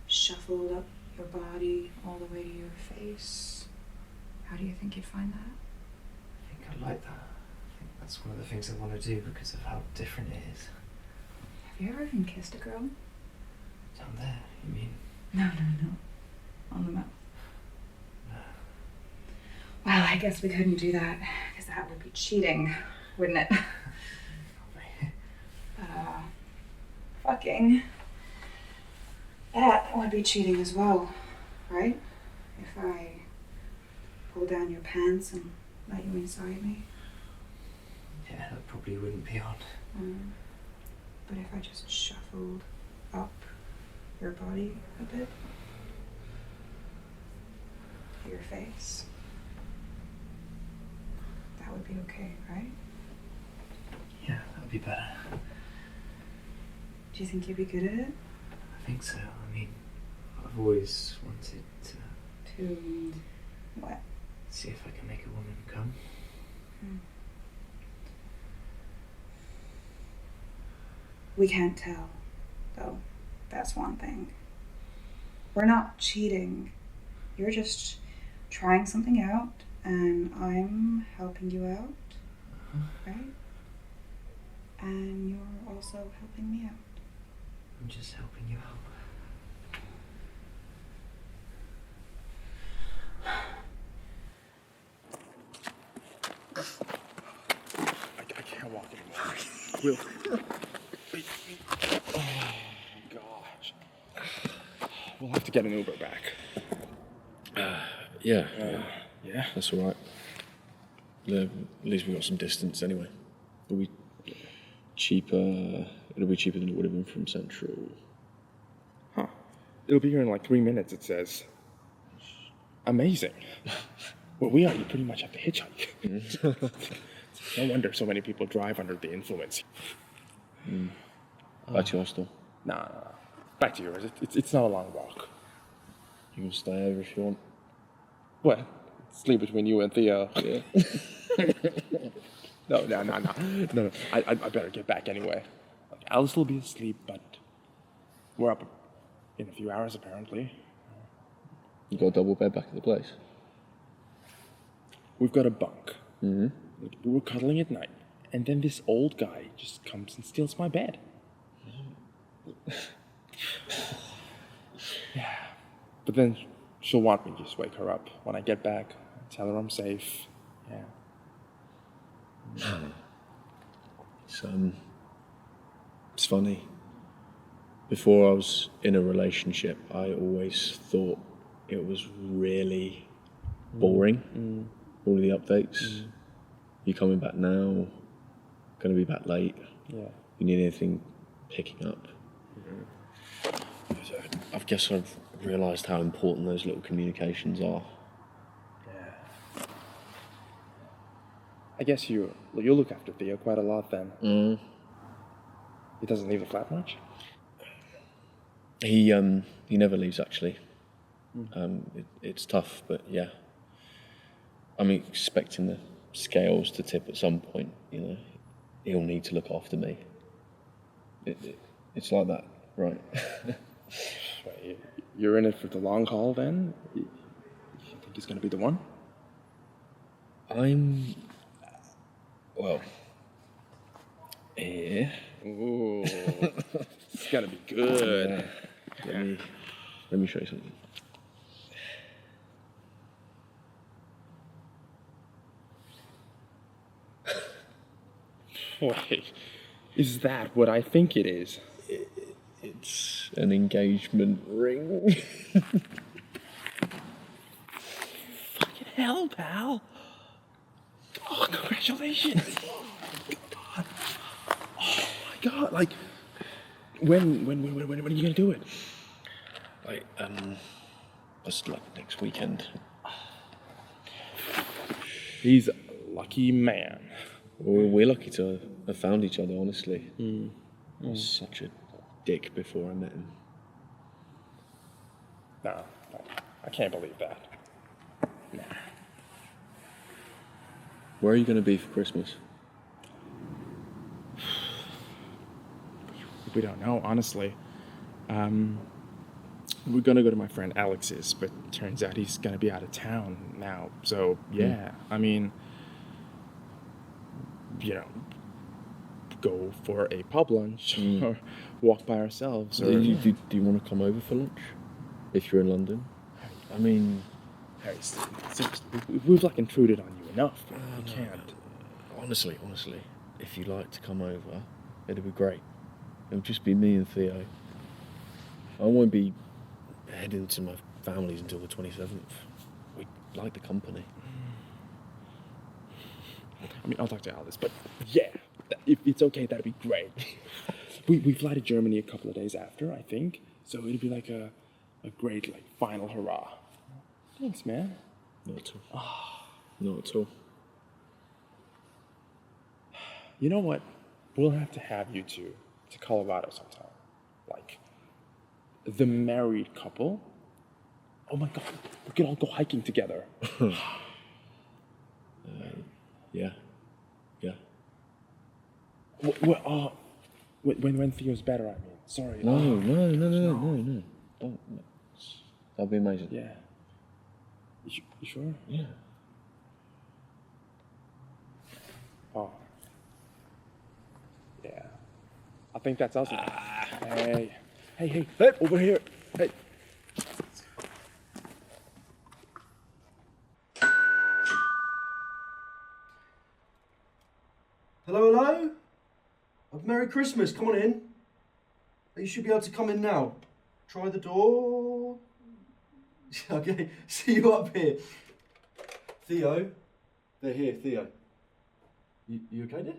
[SPEAKER 5] shuffled up your body all the way to your face, how do you think you'd find that?
[SPEAKER 10] I think I like that. I think that's one of the things I want to do because of how different it is.
[SPEAKER 5] Have you ever even kissed a girl?
[SPEAKER 10] Down there, you mean?
[SPEAKER 5] No. On the mouth.
[SPEAKER 10] No.
[SPEAKER 5] Well, I guess we couldn't do that, because that would be cheating, wouldn't it? Fucking. That would be cheating as well, right? If I pull down your pants and let you inside me.
[SPEAKER 10] Yeah, that probably wouldn't be on.
[SPEAKER 5] But if I just shuffled up your body a bit, to your face, that would be okay, right?
[SPEAKER 10] Yeah, that would be better.
[SPEAKER 5] Do you think you'd be good at it?
[SPEAKER 10] I think so. I mean, I've always wanted to...
[SPEAKER 5] To what?
[SPEAKER 10] See if I can make a woman come.
[SPEAKER 5] We can't tell, though. That's one thing. We're not cheating. You're just trying something out, and I'm helping you out, right? And you're also helping me out.
[SPEAKER 10] I'm just helping you out.
[SPEAKER 4] I can't walk anymore. Will. Oh, gosh. We'll have to get an Uber back.
[SPEAKER 3] Yeah.
[SPEAKER 4] Yeah?
[SPEAKER 3] That's all right. At least we got some distance anyway. It'll be cheaper. It'll be cheaper than it would have been from Central.
[SPEAKER 4] Huh. It'll be here in like 3 minutes, it says. Amazing. Where we are, you pretty much have to hitchhike. No wonder so many people drive under the influence.
[SPEAKER 3] Back to your hostel.
[SPEAKER 4] Nah. Back to yours. It's not a long walk.
[SPEAKER 3] You can stay over if you want.
[SPEAKER 4] What? Sleep between you and Theo.
[SPEAKER 3] Yeah.
[SPEAKER 4] No. I better get back anyway. I'll still be asleep, but we're up in a few hours apparently.
[SPEAKER 3] You got a double bed back at the place?
[SPEAKER 4] We've got a bunk.
[SPEAKER 3] Mm-hmm.
[SPEAKER 4] We were cuddling at night, and then this old guy just comes and steals my bed. Yeah. But then she'll want me to just wake her up when I get back, tell her I'm safe. Yeah.
[SPEAKER 3] It's funny. Before I was in a relationship, I always thought it was really boring. All of the updates. You coming back now? Going to be back late?
[SPEAKER 4] Yeah.
[SPEAKER 3] You need anything picking up?
[SPEAKER 1] I guess I've realised how important those little communications are.
[SPEAKER 4] Yeah. I guess you look after Theo quite a lot then. He doesn't leave the flat much?
[SPEAKER 1] He never leaves actually. It's tough, but yeah. I'm expecting the scales to tip at some point. You know, he'll need to look after me. It's like that, right?
[SPEAKER 4] You're in it for the long haul then? You think he's going to be the one?
[SPEAKER 1] Well, yeah.
[SPEAKER 4] Ooh, it's going to be good.
[SPEAKER 1] Yeah. Let me show you something.
[SPEAKER 4] Wait, is that what I think it is?
[SPEAKER 1] It's an engagement ring.
[SPEAKER 4] Fucking hell, pal. Oh, congratulations. God. Oh my God, like, when are you gonna do it?
[SPEAKER 1] Just like next weekend.
[SPEAKER 4] He's a lucky man.
[SPEAKER 1] We're lucky to have found each other, honestly. I was such a dick before I met him.
[SPEAKER 4] No, I can't believe that. Nah.
[SPEAKER 1] Where are you going to be for Christmas?
[SPEAKER 4] We don't know, honestly. We're gonna go to my friend Alex's, but turns out he's gonna be out of town now. So yeah, I mean, you know, go for a pub lunch or walk by ourselves. Or
[SPEAKER 1] Do you want to come over for lunch? If you're in London? I mean...
[SPEAKER 4] Harry, seriously, we've like intruded on you enough. We can't.
[SPEAKER 1] Honestly, if you'd like to come over, it'd be great. It'll just be me and Theo. I won't be heading to my family's until the 27th. We like the company.
[SPEAKER 4] I mean, I'll talk to Alice, but yeah, if it's okay, that'd be great. we fly to Germany a couple of days after, I think, so it'd be like a great, like, final hurrah. Thanks, man.
[SPEAKER 1] Not at all. Not at all.
[SPEAKER 4] You know what? We'll have to have you two to Colorado sometime. Like, the married couple. Oh my God, we could all go hiking together.
[SPEAKER 1] Yeah.
[SPEAKER 4] When Theo's better, I mean. Sorry.
[SPEAKER 1] No. Don't. That'd be amazing.
[SPEAKER 4] Yeah. You sure?
[SPEAKER 1] Yeah.
[SPEAKER 4] Oh. Yeah. I think that's us. Hey, over here. Hey.
[SPEAKER 3] Hello? Merry Christmas, come on in. You should be able to come in now. Try the door. Okay, see you up here. Theo. They're here, Theo. You okay, dear?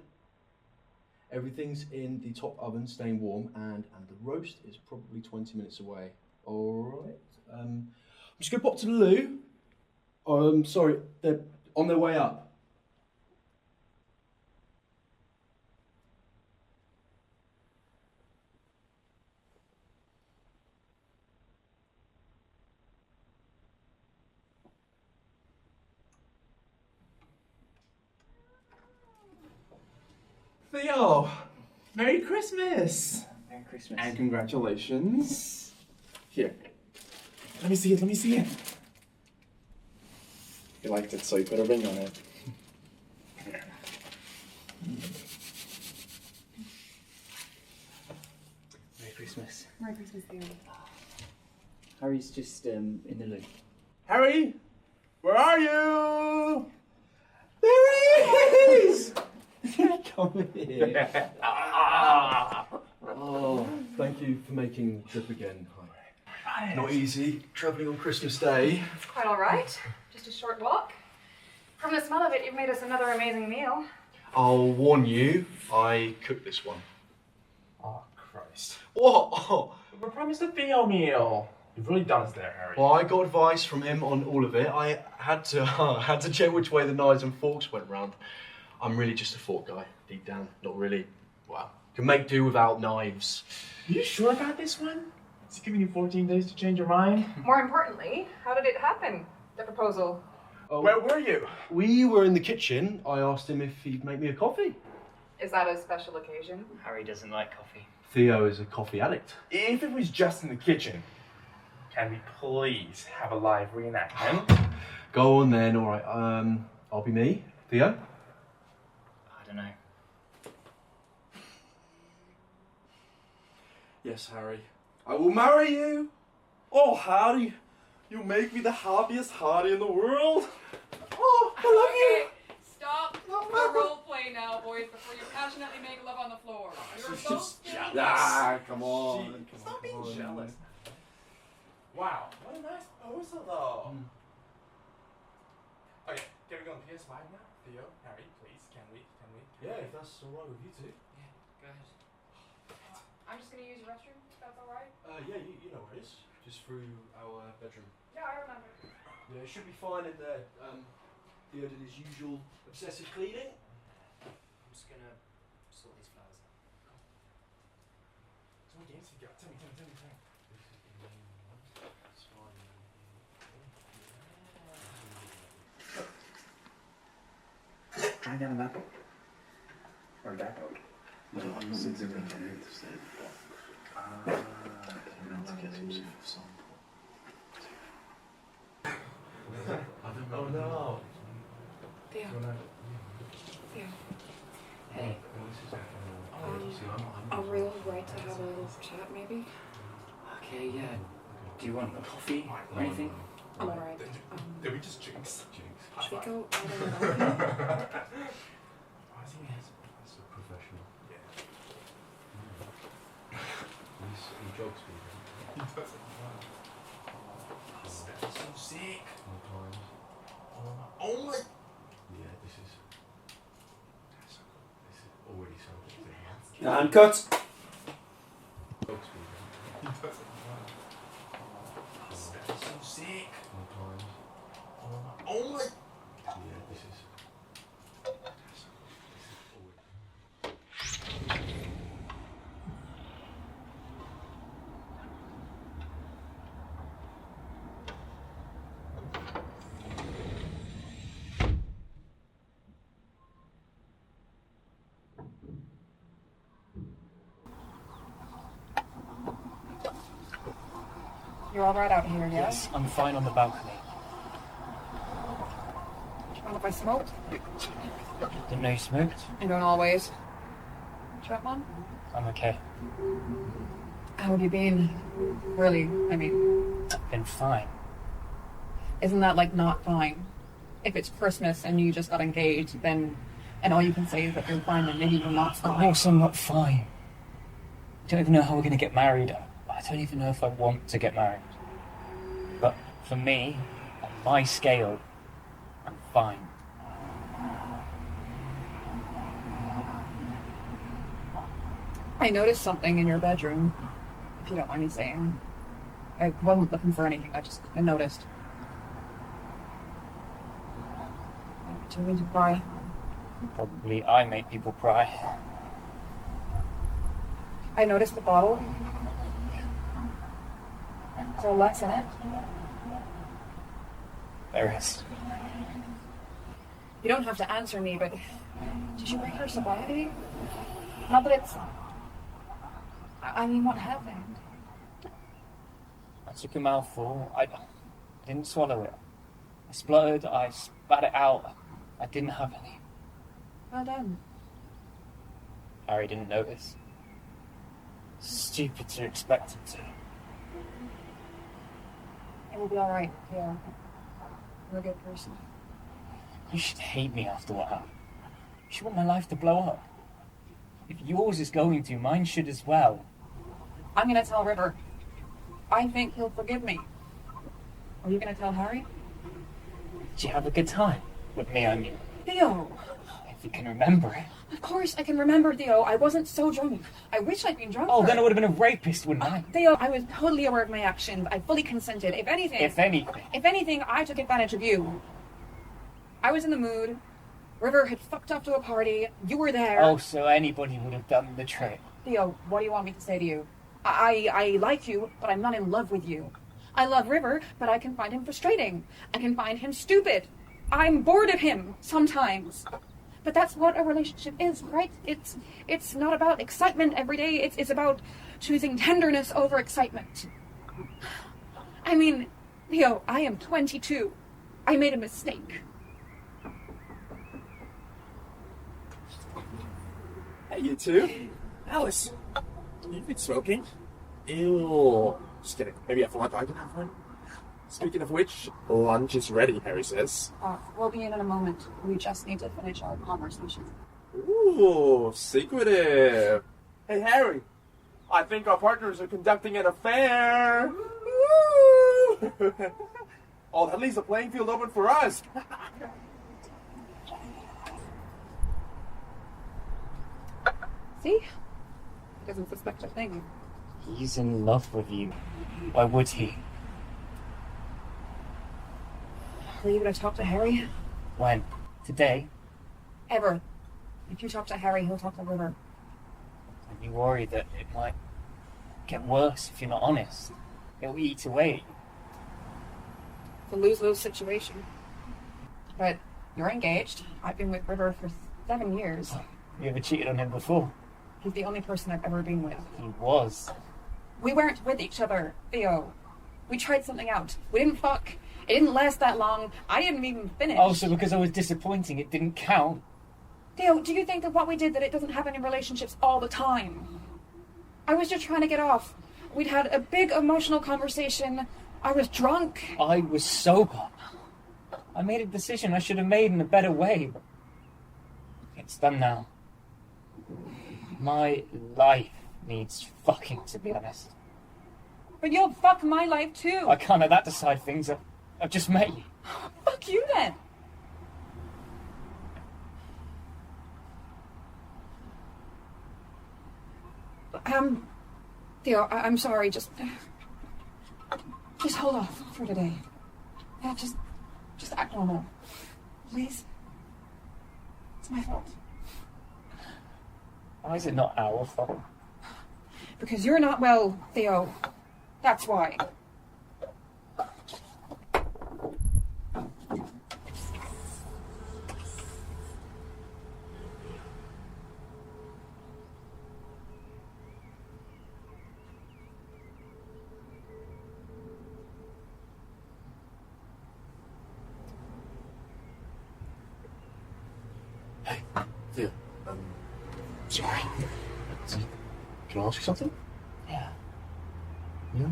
[SPEAKER 3] Everything's in the top oven, staying warm, and the roast is probably 20 minutes away. Alright. I'm just going to pop to the loo. Sorry, they're on their way up.
[SPEAKER 4] Theo, Merry Christmas!
[SPEAKER 9] Merry Christmas.
[SPEAKER 4] And congratulations. Here, let me see it. You liked it, so you put a ring on it.
[SPEAKER 9] Merry Christmas.
[SPEAKER 8] Merry Christmas, Theo.
[SPEAKER 9] Harry's just in the loo.
[SPEAKER 4] Harry, where are you? There he is!
[SPEAKER 3] Come here. Oh, thank you for making the trip again. Not easy, travelling on Christmas Day.
[SPEAKER 8] It's quite all right. Just a short walk. From the smell of it, you've made us another amazing meal.
[SPEAKER 3] I'll warn you, I cooked this one.
[SPEAKER 4] Oh, Christ.
[SPEAKER 1] What?
[SPEAKER 4] We promised a Theo meal. You've really done us there, Harry.
[SPEAKER 1] Well, I got advice from him on all of it. I had to check which way the knives and forks went round. I'm really just a fork guy, deep down. Not really, well, can make do without knives.
[SPEAKER 4] Are you sure about this one? Is he giving you 14 days to change your mind?
[SPEAKER 5] More importantly, how did it happen? The proposal.
[SPEAKER 1] Oh,
[SPEAKER 4] Where were you?
[SPEAKER 1] we were in the kitchen. I asked him if he'd make me a coffee.
[SPEAKER 5] Is that a special occasion?
[SPEAKER 6] Harry doesn't like coffee.
[SPEAKER 1] Theo is a coffee addict.
[SPEAKER 4] If it was just in the kitchen, can we please have a live reenactment?
[SPEAKER 1] Go on then, alright. I'll be me. Theo?
[SPEAKER 6] I don't know.
[SPEAKER 1] Yes, Harry.
[SPEAKER 4] I will marry you. Oh, Harry, you make me the happiest Harry in the world. Oh, I love you.
[SPEAKER 5] Stop the role play now, boys, before you passionately make love on the floor. You're both still
[SPEAKER 1] Come on.
[SPEAKER 4] Stop being jealous. Wow, what a nice proposal, though. Okay, can we go on PS5 now? Theo, Harry, please, can we?
[SPEAKER 1] Yeah, if that's alright with you two.
[SPEAKER 6] Yeah, go ahead.
[SPEAKER 5] I'm just gonna use your restroom, if that's alright.
[SPEAKER 1] Yeah, you know where it is. Just through our bedroom.
[SPEAKER 5] Yeah, I remember.
[SPEAKER 1] Yeah, it should be fine in there. Theo did his usual obsessive cleaning.
[SPEAKER 6] I'm just gonna sort these flowers out.
[SPEAKER 4] So what games have you got? Tell me.
[SPEAKER 10] Try down that boat. Or that boat.
[SPEAKER 3] No, I'm not into stay at the dock. To get some sort of sample. I don't know.
[SPEAKER 4] Oh no.
[SPEAKER 5] Theo. Theo.
[SPEAKER 6] Hey.
[SPEAKER 5] A real right to have a little chat, maybe?
[SPEAKER 6] Okay, yeah. Do you want a coffee or anything?
[SPEAKER 5] I'm alright.
[SPEAKER 4] Did we just jinx?
[SPEAKER 5] Should we go out on the balcony?
[SPEAKER 4] I think it's
[SPEAKER 3] So professional.
[SPEAKER 4] yeah.
[SPEAKER 3] He jogs people.
[SPEAKER 4] He doesn't. That's so sick.
[SPEAKER 3] Sometimes.
[SPEAKER 4] Oh my.
[SPEAKER 3] Yeah, this is already something.
[SPEAKER 1] And cut!
[SPEAKER 3] Jogs people.
[SPEAKER 4] He doesn't. That's so sick.
[SPEAKER 3] Sometimes.
[SPEAKER 4] Oh my.
[SPEAKER 3] Yeah, this is already.
[SPEAKER 5] You're alright out here, yeah?
[SPEAKER 6] Yes, I'm fine on the balcony.
[SPEAKER 5] Do you mind if I smoke?
[SPEAKER 6] Didn't know you smoked.
[SPEAKER 5] I don't always. Do you want one?
[SPEAKER 6] I'm okay.
[SPEAKER 5] How have you been? Really, I mean,
[SPEAKER 6] Been fine.
[SPEAKER 5] isn't that like not fine? If it's Christmas and you just got engaged, then, and all you can say is that you're fine, then maybe you're not
[SPEAKER 6] Of
[SPEAKER 5] fine.
[SPEAKER 6] course I'm not fine. I don't even know how we're going to get married. I don't even know if I want to get married. But for me, on my scale, I'm fine.
[SPEAKER 5] I noticed something in your bedroom, if you don't mind me saying. I wasn't looking for anything, I noticed. Do you mean to cry?
[SPEAKER 6] Probably I make people cry.
[SPEAKER 5] I noticed the bottle. Is there Lex in it?
[SPEAKER 6] There is.
[SPEAKER 5] You don't have to answer me, but did you bring her sobriety? Not that it's... I mean, what happened?
[SPEAKER 6] I took a mouthful. I didn't swallow it. I spluttered. I spat it out. I didn't have any.
[SPEAKER 5] Well done.
[SPEAKER 6] Harry didn't notice. Stupid to expect him to.
[SPEAKER 5] It will be alright, yeah. You're a good person.
[SPEAKER 6] You should hate me after what happened. You should want my life to blow up. If yours is going to, mine should as well.
[SPEAKER 5] I'm gonna tell River. I think he'll forgive me. Are you gonna tell Harry?
[SPEAKER 6] Did you have a good time? With me, I mean.
[SPEAKER 5] Theo!
[SPEAKER 6] If you can remember it.
[SPEAKER 7] Of course I can remember, Theo. I wasn't so drunk. I wish I'd been drunk.
[SPEAKER 9] Oh, then I would have been a rapist, wouldn't I?
[SPEAKER 7] Theo, I was totally aware of my actions. I fully consented. If anything, I took advantage of you. I was in the mood. River had fucked off to a party. You were there.
[SPEAKER 9] Oh, so anybody would have done the trick.
[SPEAKER 7] Theo, what do you want me to say to you? I like you, but I'm not in love with you. I love River, but I can find him frustrating. I can find him stupid. I'm bored of him sometimes. But that's what a relationship is, right? It's not about excitement every day. It's about choosing tenderness over excitement. I mean, Theo, I am 22. I made a mistake.
[SPEAKER 4] Hey, you two. Alice, you've been smoking. Ew. Just kidding. Maybe after lunch I can have one. Speaking of which, lunch is ready, Harry says.
[SPEAKER 7] We'll be in a moment. We just need to finish our conversation.
[SPEAKER 4] Ooh, secretive. Hey, Harry. I think our partners are conducting an affair. Woo! Oh, that leaves the playing field open for us.
[SPEAKER 7] See? He doesn't suspect a thing.
[SPEAKER 9] He's in love with you. Why would he?
[SPEAKER 7] Are you going to talk to Harry?
[SPEAKER 9] When? Today?
[SPEAKER 7] Ever. If you talk to Harry, he'll talk to River.
[SPEAKER 9] Are you worried that it might get worse if you're not honest? It'll eat away.
[SPEAKER 7] It's a lose-lose situation. But you're engaged. I've been with River for 7 years.
[SPEAKER 9] You ever cheated on him before?
[SPEAKER 7] He's the only person I've ever been with.
[SPEAKER 9] He was.
[SPEAKER 7] We weren't with each other, Theo. We tried something out. We didn't fuck. It didn't last that long. I didn't even finish.
[SPEAKER 9] Oh, so because I was disappointing, it didn't count?
[SPEAKER 7] Theo, do you think that what we did, that it doesn't happen in relationships all the time? I was just trying to get off. We'd had a big emotional conversation. I was drunk.
[SPEAKER 9] I was sober. I made a decision I should have made in a better way. It's done now. My life needs fucking, to be honest.
[SPEAKER 7] But you'll fuck my life too.
[SPEAKER 9] I can't let that decide things. I've just met you.
[SPEAKER 7] Fuck you then. Theo, I'm sorry. Just hold off for today. Yeah, just act normal, please. It's my fault.
[SPEAKER 9] Why is it not our fault?
[SPEAKER 7] Because you're not well, Theo. That's why.
[SPEAKER 3] Hey, Theo. Sorry. Can I ask you something?
[SPEAKER 9] Yeah.
[SPEAKER 3] Yeah?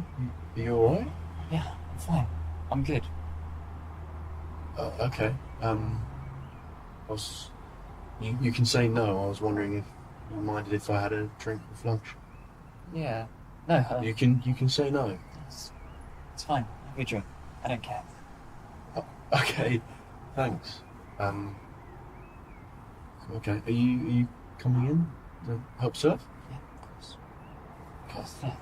[SPEAKER 3] You alright?
[SPEAKER 9] Yeah, I'm fine. I'm good.
[SPEAKER 3] Okay. You can say no. I was wondering if you minded if I had a drink with lunch.
[SPEAKER 9] Yeah. No.
[SPEAKER 3] You can say no.
[SPEAKER 9] It's fine. Have a drink. I don't care.
[SPEAKER 3] Okay. Thanks. Okay. Are you coming in to help serve?
[SPEAKER 9] Yeah, of course.
[SPEAKER 3] Of course.
[SPEAKER 9] Yeah.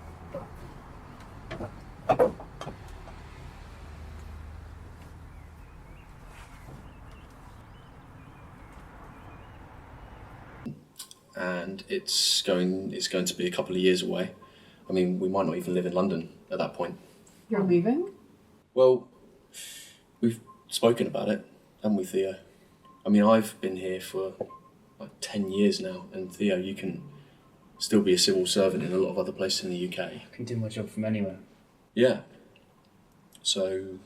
[SPEAKER 1] And it's going to be a couple of years away. I mean, we might not even live in London at that point.
[SPEAKER 7] You're leaving?
[SPEAKER 1] Well, we've spoken about it, haven't we, Theo? I mean, I've been here for like 10 years now, and Theo, you can still be a civil servant in a lot of other places in the UK.
[SPEAKER 6] I can do my job from anywhere.
[SPEAKER 1] Yeah. So,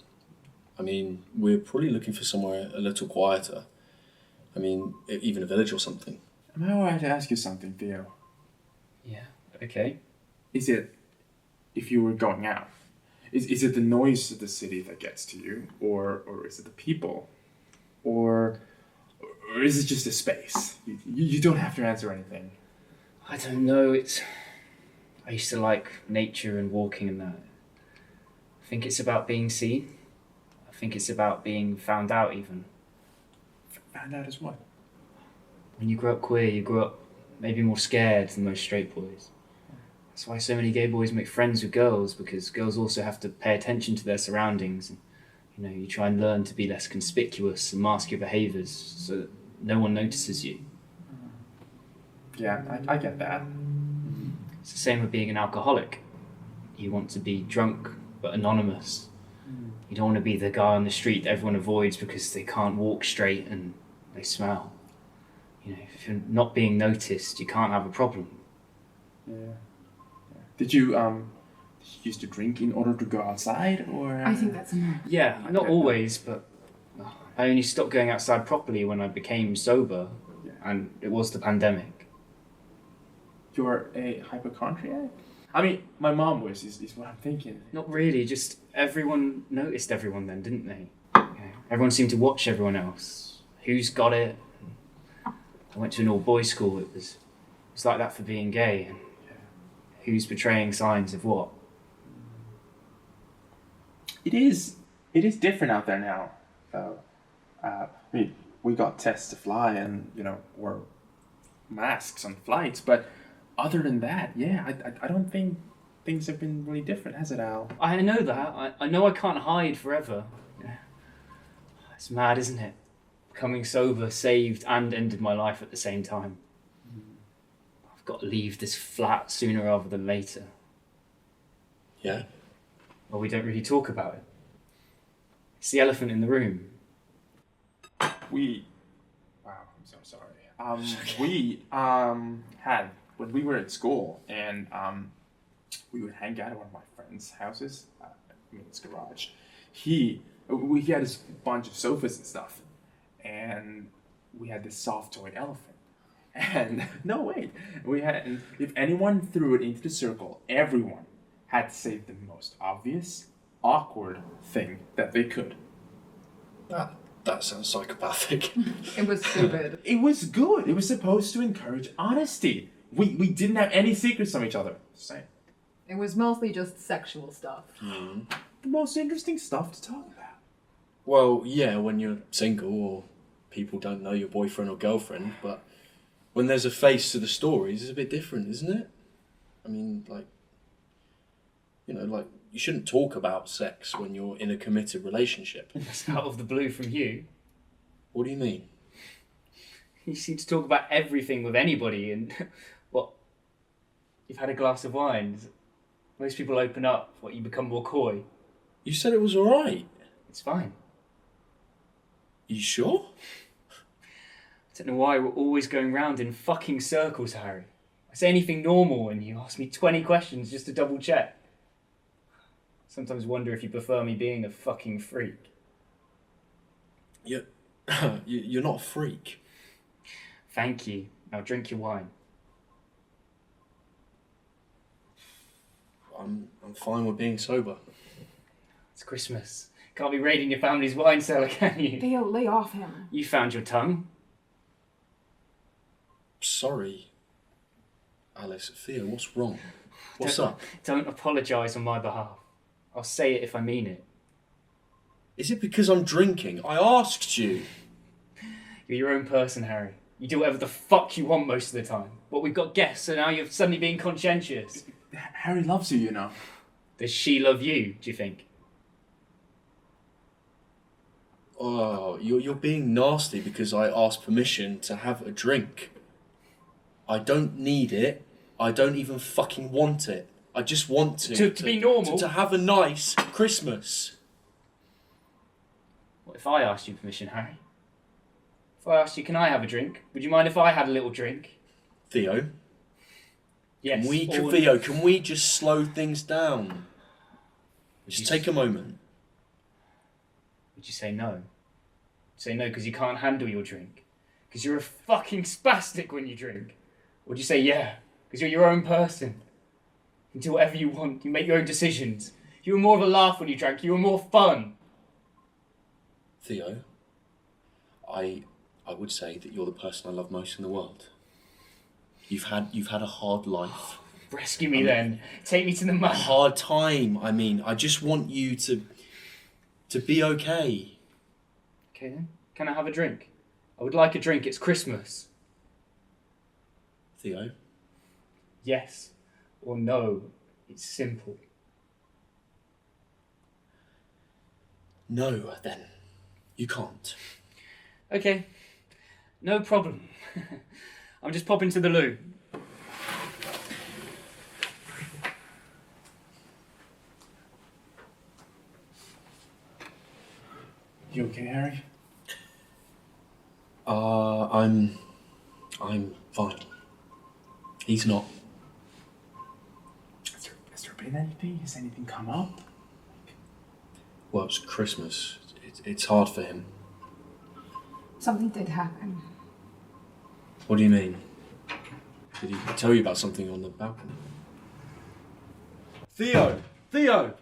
[SPEAKER 1] I mean, we're probably looking for somewhere a little quieter. I mean, even a village or something.
[SPEAKER 4] Am I alright to ask you something, Theo?
[SPEAKER 6] Yeah, okay.
[SPEAKER 4] Is it, if you were going out, is it the noise of the city that gets to you? Or is it the people? Or is it just a space? You don't have to answer anything.
[SPEAKER 6] I don't know, I used to like nature and walking and that. I think it's about being seen. I think it's about being found out even.
[SPEAKER 4] Found out as what?
[SPEAKER 6] When you grow up queer, you grow up maybe more scared than most straight boys. That's why so many gay boys make friends with girls, because girls also have to pay attention to their surroundings. And, you try and learn to be less conspicuous and mask your behaviours so that no one notices you.
[SPEAKER 4] Yeah, I get that.
[SPEAKER 6] It's the same with being an alcoholic. You want to be drunk but anonymous. You don't want to be the guy on the street that everyone avoids because they can't walk straight and they smell. If you're not being noticed, you can't have a problem.
[SPEAKER 4] Yeah. Did you used to drink in order to go outside, or?
[SPEAKER 7] I think that's enough.
[SPEAKER 6] Yeah, not always, but I only stopped going outside properly when I became sober, and it was the pandemic.
[SPEAKER 4] You're a hypochondriac? I mean, my mom was, is what I'm thinking.
[SPEAKER 6] Not really, just everyone noticed everyone then, didn't they? Everyone seemed to watch everyone else. Who's got it? I went to an all-boys school, it was like that for being gay, and who's betraying signs of what?
[SPEAKER 4] It is different out there now, though. I mean, we got tests to fly and, wore masks on flights, but other than that, yeah, I don't think things have been really different, has it, Al?
[SPEAKER 6] I know that. I know I can't hide forever. It's mad, isn't it? Becoming sober saved and ended my life at the same time. I've got to leave this flat sooner rather than later.
[SPEAKER 1] Yeah?
[SPEAKER 6] Well, we don't really talk about it. It's the elephant in the room.
[SPEAKER 4] Wow, I'm so sorry. We had, when we were at school, and we would hang out at one of my friend's houses, his garage. We had this bunch of sofas and stuff, and we had this soft toy elephant. And no, wait, and if anyone threw it into the circle, everyone had to say the most obvious, awkward thing that they could.
[SPEAKER 1] That sounds psychopathic.
[SPEAKER 7] It was stupid.
[SPEAKER 4] It was good. It was supposed to encourage honesty. We didn't have any secrets from each other. Same.
[SPEAKER 7] It was mostly just sexual stuff.
[SPEAKER 4] The most interesting stuff to talk about.
[SPEAKER 1] Well, yeah, when you're single or people don't know your boyfriend or girlfriend, but when there's a face to the stories, it's a bit different, isn't it? I mean, you shouldn't talk about sex when you're in a committed relationship.
[SPEAKER 6] That's out of the blue from you.
[SPEAKER 1] What do you mean?
[SPEAKER 6] You seem to talk about everything with anybody, and you've had a glass of wine. Most people open up. You become more coy.
[SPEAKER 1] You said it was alright.
[SPEAKER 6] It's fine.
[SPEAKER 1] You sure?
[SPEAKER 6] I don't know why we're always going round in fucking circles, Harry. I say anything normal and you ask me 20 questions just to double check. Sometimes wonder if you prefer me being a fucking freak.
[SPEAKER 1] You're not a freak.
[SPEAKER 6] Thank you. Now drink your wine.
[SPEAKER 1] I'm fine with being sober.
[SPEAKER 6] It's Christmas. Can't be raiding your family's wine cellar, can you?
[SPEAKER 7] Theo, lay off him.
[SPEAKER 6] You found your tongue.
[SPEAKER 1] Sorry. Alice, Theo, what's wrong? What's up?
[SPEAKER 6] Don't apologise on my behalf. I'll say it if I mean it.
[SPEAKER 1] Is it because I'm drinking? I asked you.
[SPEAKER 6] You're your own person, Harry. You do whatever the fuck you want most of the time. But we've got guests, so now you're suddenly being conscientious.
[SPEAKER 4] Harry loves you,
[SPEAKER 6] Does she love you, do you think?
[SPEAKER 1] Oh, you're being nasty because I asked permission to have a drink. I don't need it. I don't even fucking want it. I just want
[SPEAKER 6] To be normal?
[SPEAKER 1] To have a nice Christmas.
[SPEAKER 6] What if I asked you permission, Harry? If I asked you, can I have a drink? Would you mind if I had a little drink?
[SPEAKER 1] Theo?
[SPEAKER 6] Yes.
[SPEAKER 1] Theo, can we just slow things down? Just take a moment.
[SPEAKER 6] Would you say no? Say no because you can't handle your drink? Because you're a fucking spastic when you drink? Or would you say yeah? Because you're your own person? You do whatever you want. You make your own decisions. You were more of a laugh when you drank. You were more fun.
[SPEAKER 1] Theo, I would say that you're the person I love most in the world. You've had a hard life.
[SPEAKER 6] Rescue me then. Take me to the mud.
[SPEAKER 1] A hard time. I just want you to be okay.
[SPEAKER 6] Okay then. Can I have a drink? I would like a drink. It's Christmas.
[SPEAKER 1] Theo?
[SPEAKER 9] Yes or no. It's simple.
[SPEAKER 1] No, then. You can't.
[SPEAKER 9] Okay, no problem. I'm just popping to the loo.
[SPEAKER 4] You okay, Harry?
[SPEAKER 1] I'm fine. He's not.
[SPEAKER 4] Has there been anything? Has anything come up?
[SPEAKER 1] Well, it's Christmas. It's hard for him.
[SPEAKER 5] Something did happen.
[SPEAKER 1] What do you mean? Did he tell you about something on the balcony?
[SPEAKER 3] Theo! Theo!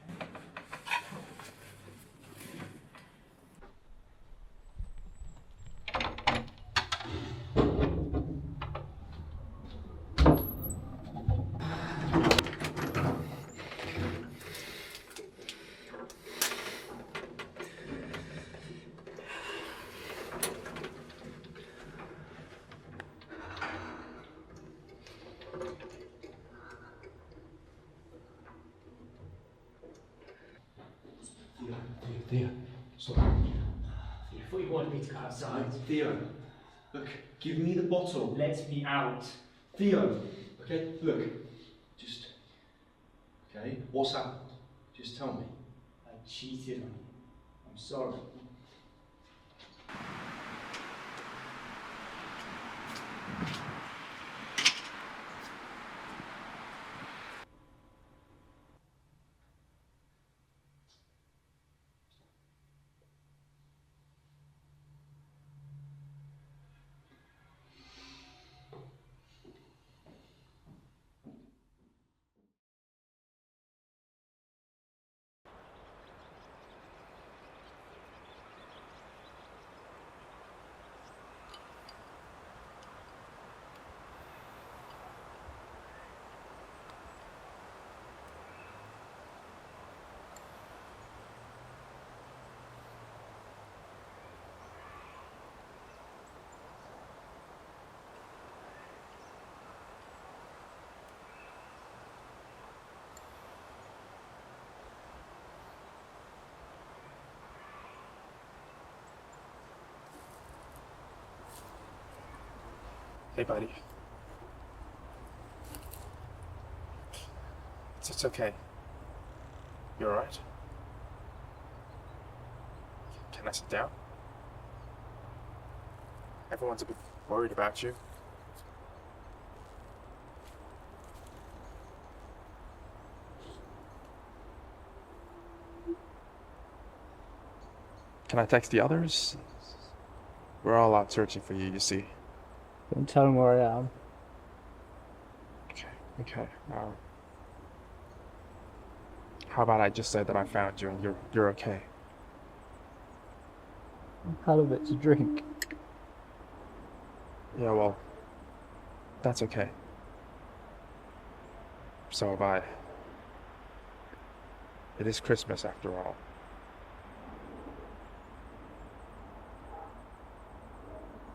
[SPEAKER 4] Theo, stop.
[SPEAKER 9] I thought you wanted me to go outside.
[SPEAKER 3] Theo, look, give me the bottle.
[SPEAKER 9] Let me out.
[SPEAKER 3] Theo, okay, look, just, okay, what's happened? Just tell me.
[SPEAKER 9] I cheated on you. I'm sorry.
[SPEAKER 4] Hey, buddy. It's okay. You alright? Can I sit down? Everyone's a bit worried about you. Can I text the others? We're all out searching for you, you see.
[SPEAKER 6] Don't tell them where I am.
[SPEAKER 4] Okay. How about I just say that I found you and you're okay?
[SPEAKER 6] I've had a bit to drink.
[SPEAKER 4] Yeah, well, that's okay. So have I. It is Christmas after all.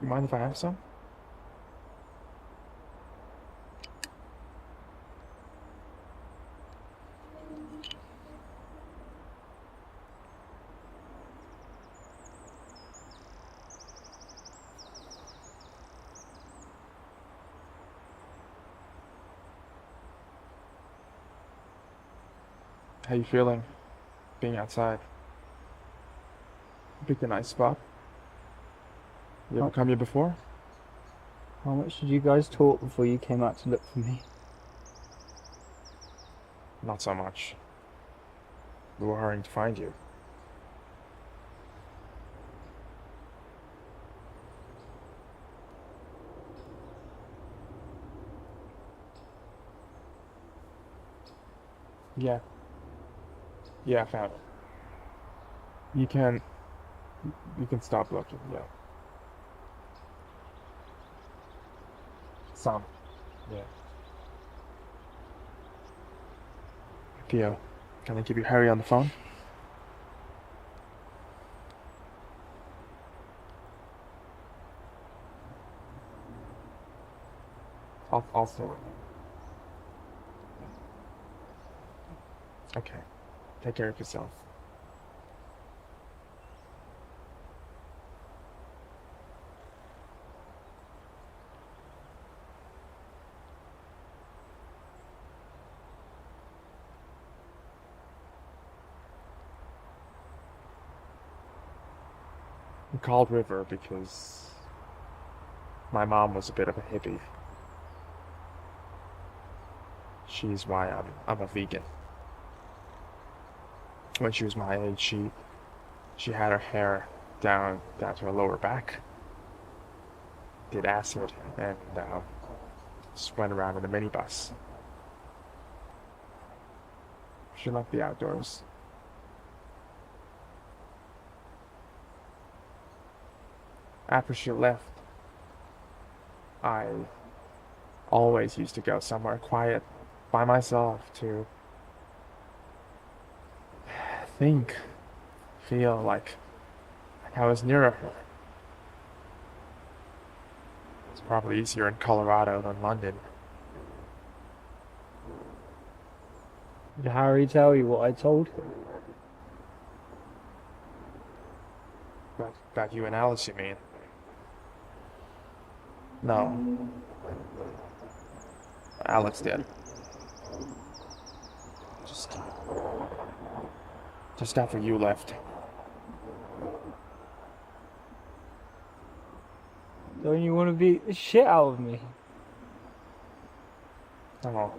[SPEAKER 4] You mind if I have some? How you feeling being outside? Picked a nice spot. You ever come here before?
[SPEAKER 6] How much did you guys talk before you came out to look for me?
[SPEAKER 4] Not so much. We were hurrying to find you. Yeah, I found it. You can stop looking, yeah. Some, yeah. Theo, can I give you Harry on the phone? I'll say it. Okay. Take care of yourself. I'm called River because my mom was a bit of a hippie. She's why I'm a vegan. When she was my age, she had her hair down to her lower back. Did acid and just went around in a minibus. She loved the outdoors. After she left, I always used to go somewhere quiet by myself to think, feel like I was nearer her. It's probably easier in Colorado than London.
[SPEAKER 6] Did Harry tell you what I told him?
[SPEAKER 4] About you and Alice, you mean? No. Alex did. Just after you left.
[SPEAKER 6] Don't you want to beat the shit out of me?
[SPEAKER 4] No,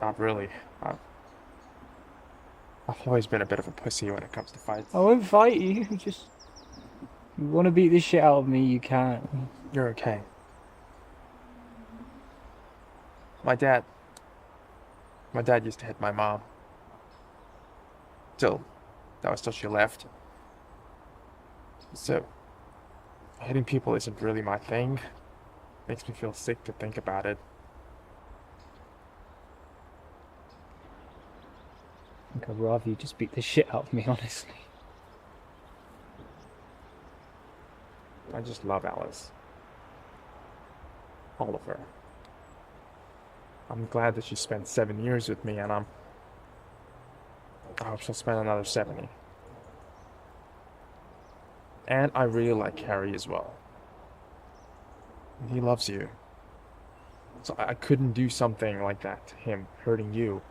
[SPEAKER 4] not really. I've always been a bit of a pussy when it comes to fights.
[SPEAKER 6] I won't fight you. Just you want to beat the shit out of me, you can't.
[SPEAKER 4] You're okay. My dad used to hit my mom. That was till she left. So, hitting people isn't really my thing. Makes me feel sick to think about it.
[SPEAKER 6] I think I'd rather you just beat the shit out of me, honestly.
[SPEAKER 4] I just love Alice. All of her. I'm glad that she spent 7 years with me, and I hope she'll spend another 70. And I really like Harry as well. He loves you. So I couldn't do something like that to him, hurting you.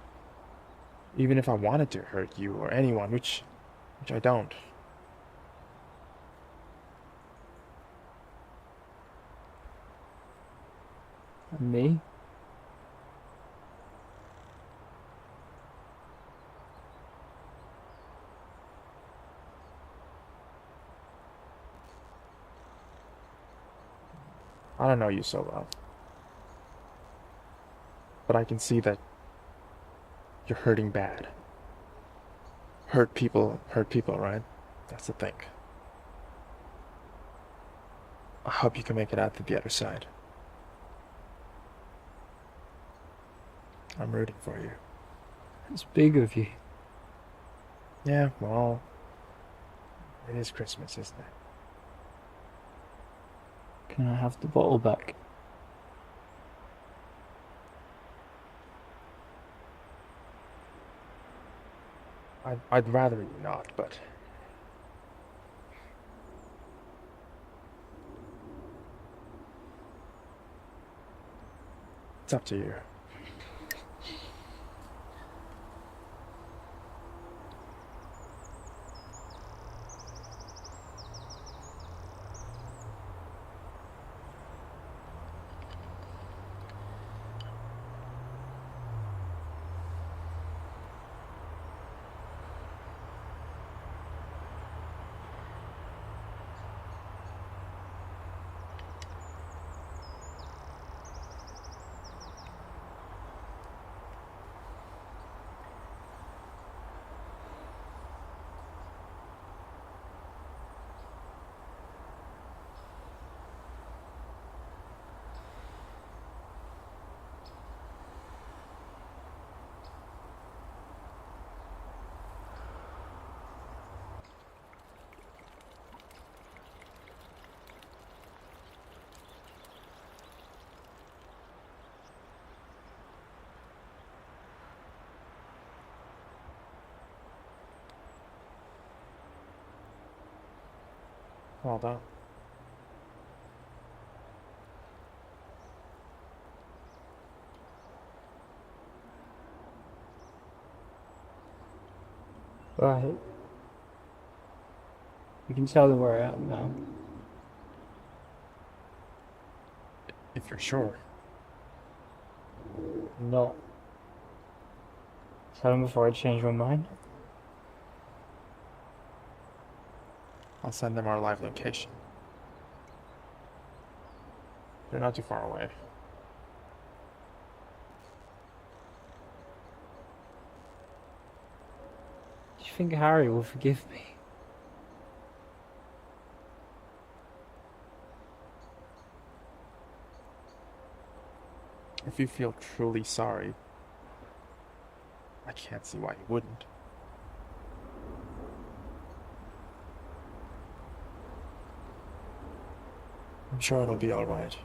[SPEAKER 4] Even if I wanted to hurt you or anyone, which I don't.
[SPEAKER 6] And me?
[SPEAKER 4] I don't know you so well. But I can see that you're hurting bad. Hurt people, right? That's the thing. I hope you can make it out to the other side. I'm rooting for you.
[SPEAKER 6] It's big of you.
[SPEAKER 4] Yeah, well, it is Christmas, isn't it?
[SPEAKER 6] Can I have the bottle back?
[SPEAKER 4] I'd rather you not, but it's up to you. Well done.
[SPEAKER 6] Right. You can tell them where I am now.
[SPEAKER 4] If you're sure.
[SPEAKER 6] No. Tell them before I change my mind.
[SPEAKER 4] I'll send them our live location. They're not too far away.
[SPEAKER 6] Do you think Harry will forgive me?
[SPEAKER 4] If you feel truly sorry, I can't see why you wouldn't. I'm sure it'll be alright.